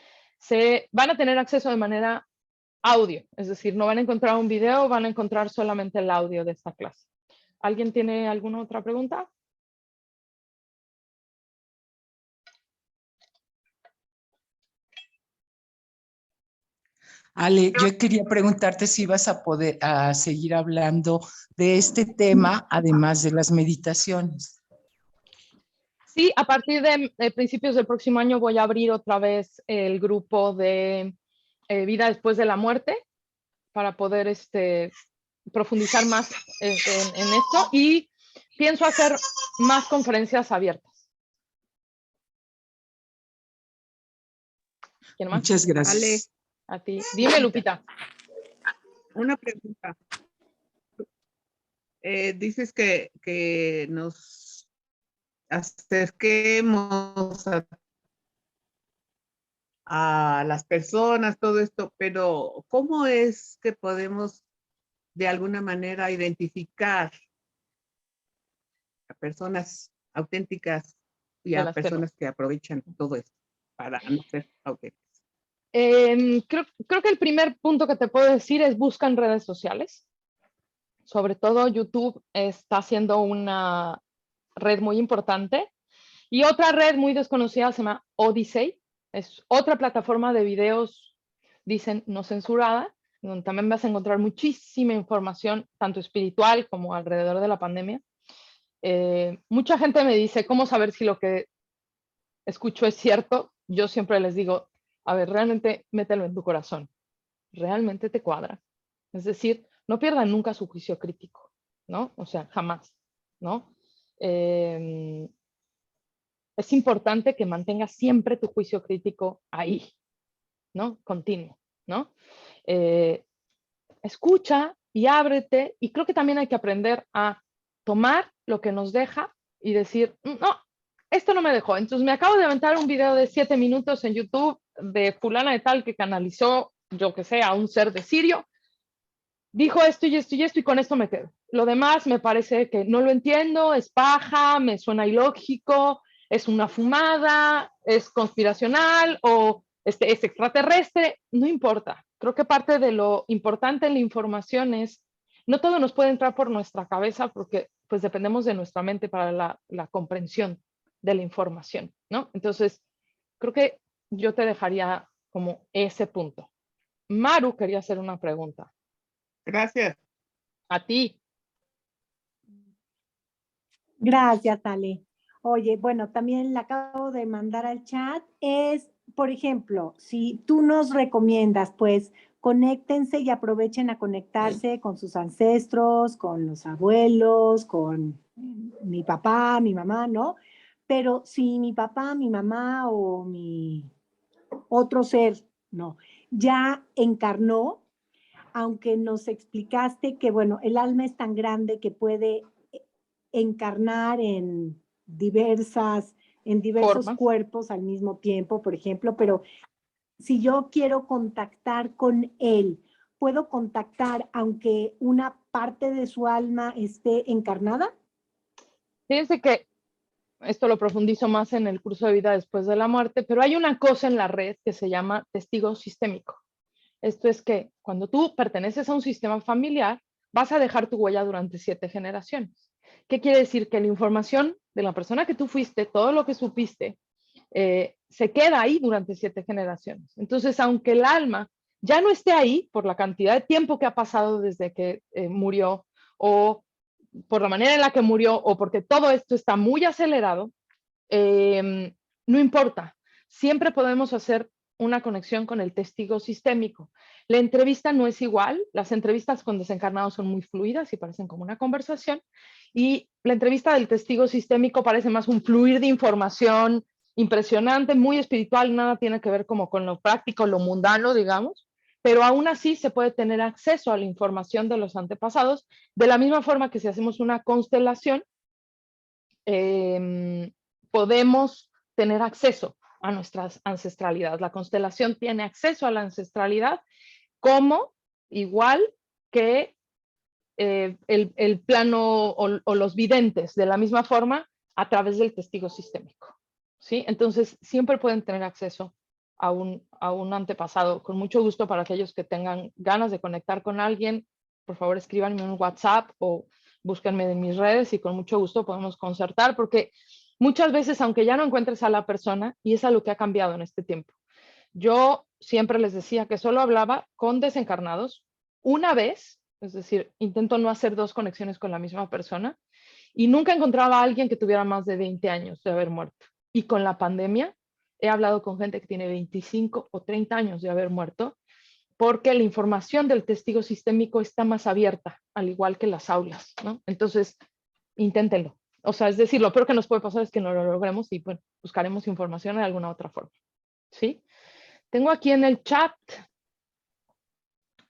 Van a tener acceso de manera audio, es decir, no van a encontrar un video, van a encontrar solamente el audio de esta clase. ¿Alguien tiene alguna otra pregunta? Ale, yo quería preguntarte si ibas a poder seguir hablando de este tema, además de las meditaciones. Sí, a partir de principios del próximo año voy a abrir otra vez el grupo de vida después de la muerte para poder profundizar más en esto y pienso hacer más conferencias abiertas. ¿Quién más? Muchas gracias. Ale, A ti. Dime, Lupita. una pregunta. Dices que nos acerquemos a las personas, todo esto, pero ¿cómo es que podemos de alguna manera identificar a personas auténticas y a personas que aprovechan todo esto para no ser auténticas? Creo que el primer punto que te puedo decir es busca en redes sociales. Sobre todo YouTube está siendo una red muy importante. Y otra red muy desconocida se llama Odyssey. Es otra plataforma de videos, dicen, no censurada, donde también vas a encontrar muchísima información, tanto espiritual como alrededor de la pandemia. Mucha gente me dice, ¿cómo saber si lo que escucho es cierto? Yo siempre les digo, a ver, realmente mételo en tu corazón. ¿Realmente te cuadra? Es decir, no pierdan nunca su juicio crítico, ¿no? O sea, jamás, ¿no? Es importante que mantengas siempre tu juicio crítico ahí, ¿no? Continuo, ¿no? Escucha y ábrete, y creo que también hay que aprender a tomar lo que nos deja y decir, no, esto no me dejó. Entonces me acabo de aventar un video de 7 minutos en YouTube de fulana de tal que canalizó, yo que sé, a un ser de Sirio, dijo esto y esto y esto y con esto me quedo. Lo demás me parece que no lo entiendo, es paja, me suena ilógico, es una fumada, es conspiracional o es extraterrestre, no importa. Creo que parte de lo importante en la información es, no todo nos puede entrar por nuestra cabeza porque pues dependemos de nuestra mente para la comprensión de la información, ¿no? Entonces, creo que yo te dejaría como ese punto. Maru quería hacer una pregunta. Gracias. A ti. Gracias, Ale. Oye, bueno, también la acabo de mandar al chat. Es, por ejemplo, si tú nos recomiendas, pues, conéctense y aprovechen a conectarse con sus ancestros, con los abuelos, con mi papá, mi mamá, ¿no? Pero si mi papá, mi mamá o mi otro ser, no, ya encarnó, aunque nos explicaste que, bueno, el alma es tan grande que puede encarnar en diversos Formas. cuerpos al mismo tiempo, por ejemplo, pero si yo quiero contactar con él, ¿puedo contactar aunque una parte de su alma esté encarnada? Fíjense que esto lo profundizo más en el curso de vida después de la muerte, pero hay una cosa en la red que se llama testigo sistémico. Esto es que cuando tú perteneces a un sistema familiar, vas a dejar tu huella durante 7 generaciones. ¿Qué quiere decir? Que la información de la persona que tú fuiste, todo lo que supiste, se queda ahí durante 7 generaciones. Entonces, aunque el alma ya no esté ahí por la cantidad de tiempo que ha pasado desde que murió, o por la manera en la que murió, o porque todo esto está muy acelerado, no importa. Siempre podemos hacer una conexión con el testigo sistémico. La entrevista no es igual. Las entrevistas con desencarnados son muy fluidas y parecen como una conversación. Y la entrevista del testigo sistémico parece más un fluir de información impresionante, muy espiritual, nada tiene que ver como con lo práctico, lo mundano, digamos, pero aún así se puede tener acceso a la información de los antepasados, de la misma forma que si hacemos una constelación, podemos tener acceso a nuestra ancestralidad. La constelación tiene acceso a la ancestralidad como igual que el plano o los videntes, de la misma forma a través del testigo sistémico. ¿Sí? Entonces, siempre pueden tener acceso a un antepasado. Con mucho gusto para aquellos que tengan ganas de conectar con alguien, por favor escríbanme un WhatsApp o búsquenme en mis redes y con mucho gusto podemos concertar, porque muchas veces, aunque ya no encuentres a la persona, y es algo que ha cambiado en este tiempo, yo siempre les decía que solo hablaba con desencarnados una vez, es decir, intento no hacer 2 conexiones con la misma persona, y nunca encontraba a alguien que tuviera más de 20 años de haber muerto. Y con la pandemia he hablado con gente que tiene 25 o 30 años de haber muerto, porque la información del testigo sistémico está más abierta, al igual que las aulas, ¿no? Entonces, inténtenlo. O sea, es decir, lo peor que nos puede pasar es que no lo logremos y bueno, buscaremos información de alguna otra forma. ¿Sí? Tengo aquí en el chat,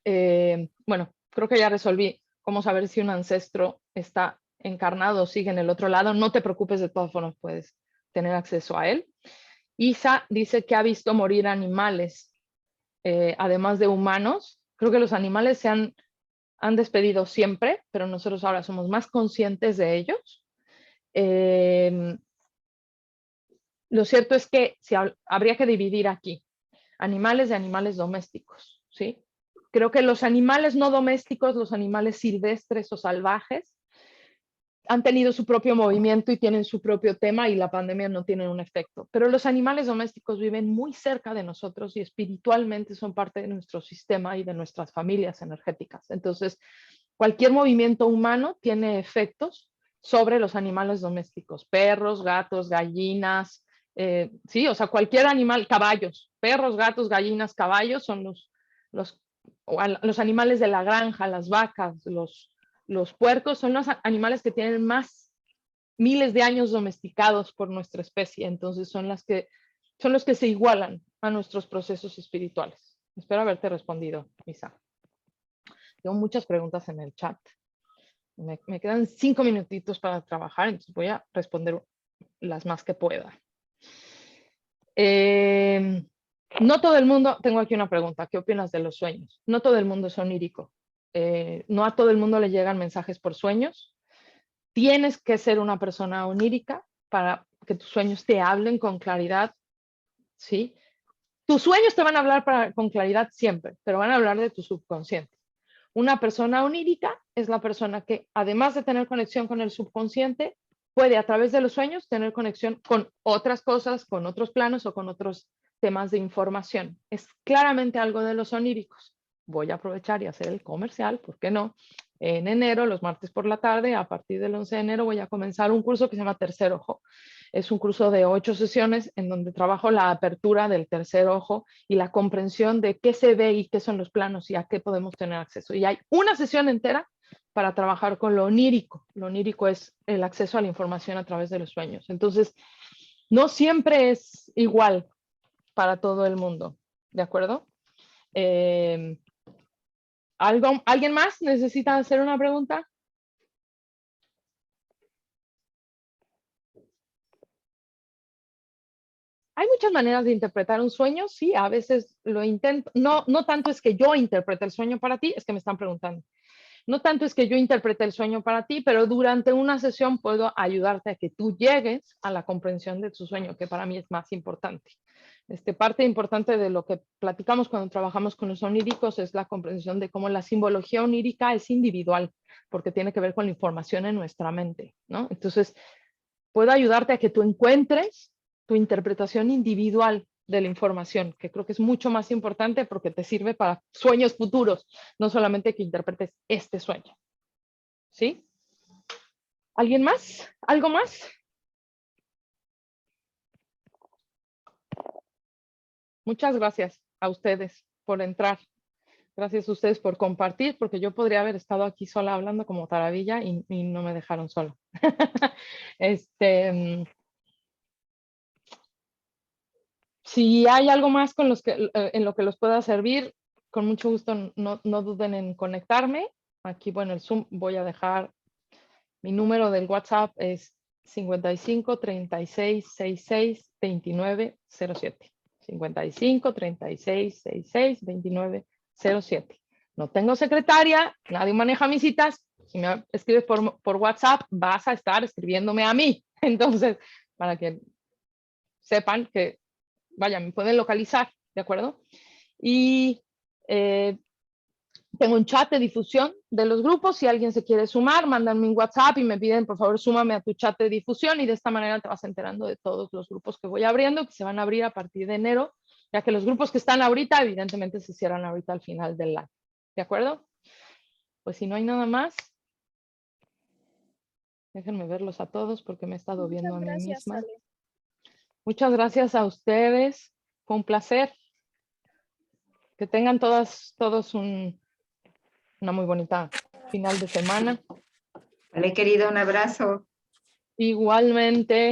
bueno, creo que ya resolví cómo saber si un ancestro está encarnado o sigue en el otro lado. No te preocupes, de todas formas puedes tener acceso a él. Isa dice que ha visto morir animales, además de humanos. Creo que los animales se han despedido siempre, pero nosotros ahora somos más conscientes de ellos. Lo cierto es que habría que dividir aquí animales de animales domésticos, ¿sí? Creo que los animales no domésticos, los animales silvestres o salvajes, han tenido su propio movimiento y tienen su propio tema y la pandemia no tiene un efecto. Pero los animales domésticos viven muy cerca de nosotros y espiritualmente son parte de nuestro sistema y de nuestras familias energéticas. Entonces, cualquier movimiento humano tiene efectos sobre los animales domésticos, perros, gatos, gallinas, sí, o sea, cualquier animal, caballos, perros, gatos, gallinas, caballos son los animales de la granja, las vacas, los puercos son los animales que tienen más miles de años domesticados por nuestra especie, entonces son los que se igualan a nuestros procesos espirituales. Espero haberte respondido, Isa. Tengo muchas preguntas en el chat. Me quedan 5 minutitos para trabajar, entonces voy a responder las más que pueda. No todo el mundo, tengo aquí una pregunta, ¿qué opinas de los sueños? No todo el mundo es onírico. No a todo el mundo le llegan mensajes por sueños. Tienes que ser una persona onírica para que tus sueños te hablen con claridad, ¿sí? Tus sueños te van a hablar con claridad siempre, pero van a hablar de tu subconsciente. Una persona onírica es la persona que, además de tener conexión con el subconsciente, puede a través de los sueños tener conexión con otras cosas, con otros planos o con otros temas de información. Es claramente algo de los oníricos. Voy a aprovechar y hacer el comercial, ¿por qué no? En enero, los martes por la tarde, a partir del 11 de enero, voy a comenzar un curso que se llama Tercer Ojo. Es un curso de 8 sesiones en donde trabajo la apertura del tercer ojo y la comprensión de qué se ve y qué son los planos y a qué podemos tener acceso. Y hay una sesión entera para trabajar con lo onírico. Lo onírico es el acceso a la información a través de los sueños. Entonces, no siempre es igual para todo el mundo, ¿de acuerdo? ¿Alguien más necesita hacer una pregunta? Hay muchas maneras de interpretar un sueño, sí, a veces lo intento. No tanto es que yo interprete el sueño para ti, es que me están preguntando. No tanto es que yo interprete el sueño para ti, pero durante una sesión puedo ayudarte a que tú llegues a la comprensión de tu sueño, que para mí es más importante. Parte importante de lo que platicamos cuando trabajamos con los oníricos es la comprensión de cómo la simbología onírica es individual. porque tiene que ver con la información en nuestra mente, ¿no? Entonces, puedo ayudarte a que tú encuentres tu interpretación individual de la información, que creo que es mucho más importante porque te sirve para sueños futuros, no solamente que interpretes este sueño. ¿Sí? ¿Alguien más? ¿Algo más? Muchas gracias a ustedes por entrar. Gracias a ustedes por compartir, porque yo podría haber estado aquí sola hablando como taravilla y no me dejaron sola. Si hay algo más con en lo que los pueda servir, con mucho gusto no duden en conectarme. Aquí, bueno, el Zoom voy a dejar mi número del WhatsApp es 55 36 66 29 07. 55 36 66 29 07. No tengo secretaria, nadie maneja mis citas. Si me escribes por WhatsApp, vas a estar escribiéndome a mí. Entonces, para que sepan que, vaya, me pueden localizar, ¿de acuerdo? Y tengo un chat de difusión de los grupos. Si alguien se quiere sumar, mándanme un WhatsApp y me piden, por favor, súmame a tu chat de difusión y de esta manera te vas enterando de todos los grupos que voy abriendo, que se van a abrir a partir de enero, ya que los grupos que están ahorita, evidentemente, se cierran ahorita al final del año. ¿De acuerdo? Pues si no hay nada más, déjenme verlos a todos porque me he estado viendo a mí misma. Ale. Muchas gracias a ustedes. Fue un placer. Que tengan todos una muy bonita final de semana. Vale, querido, un abrazo. Igualmente.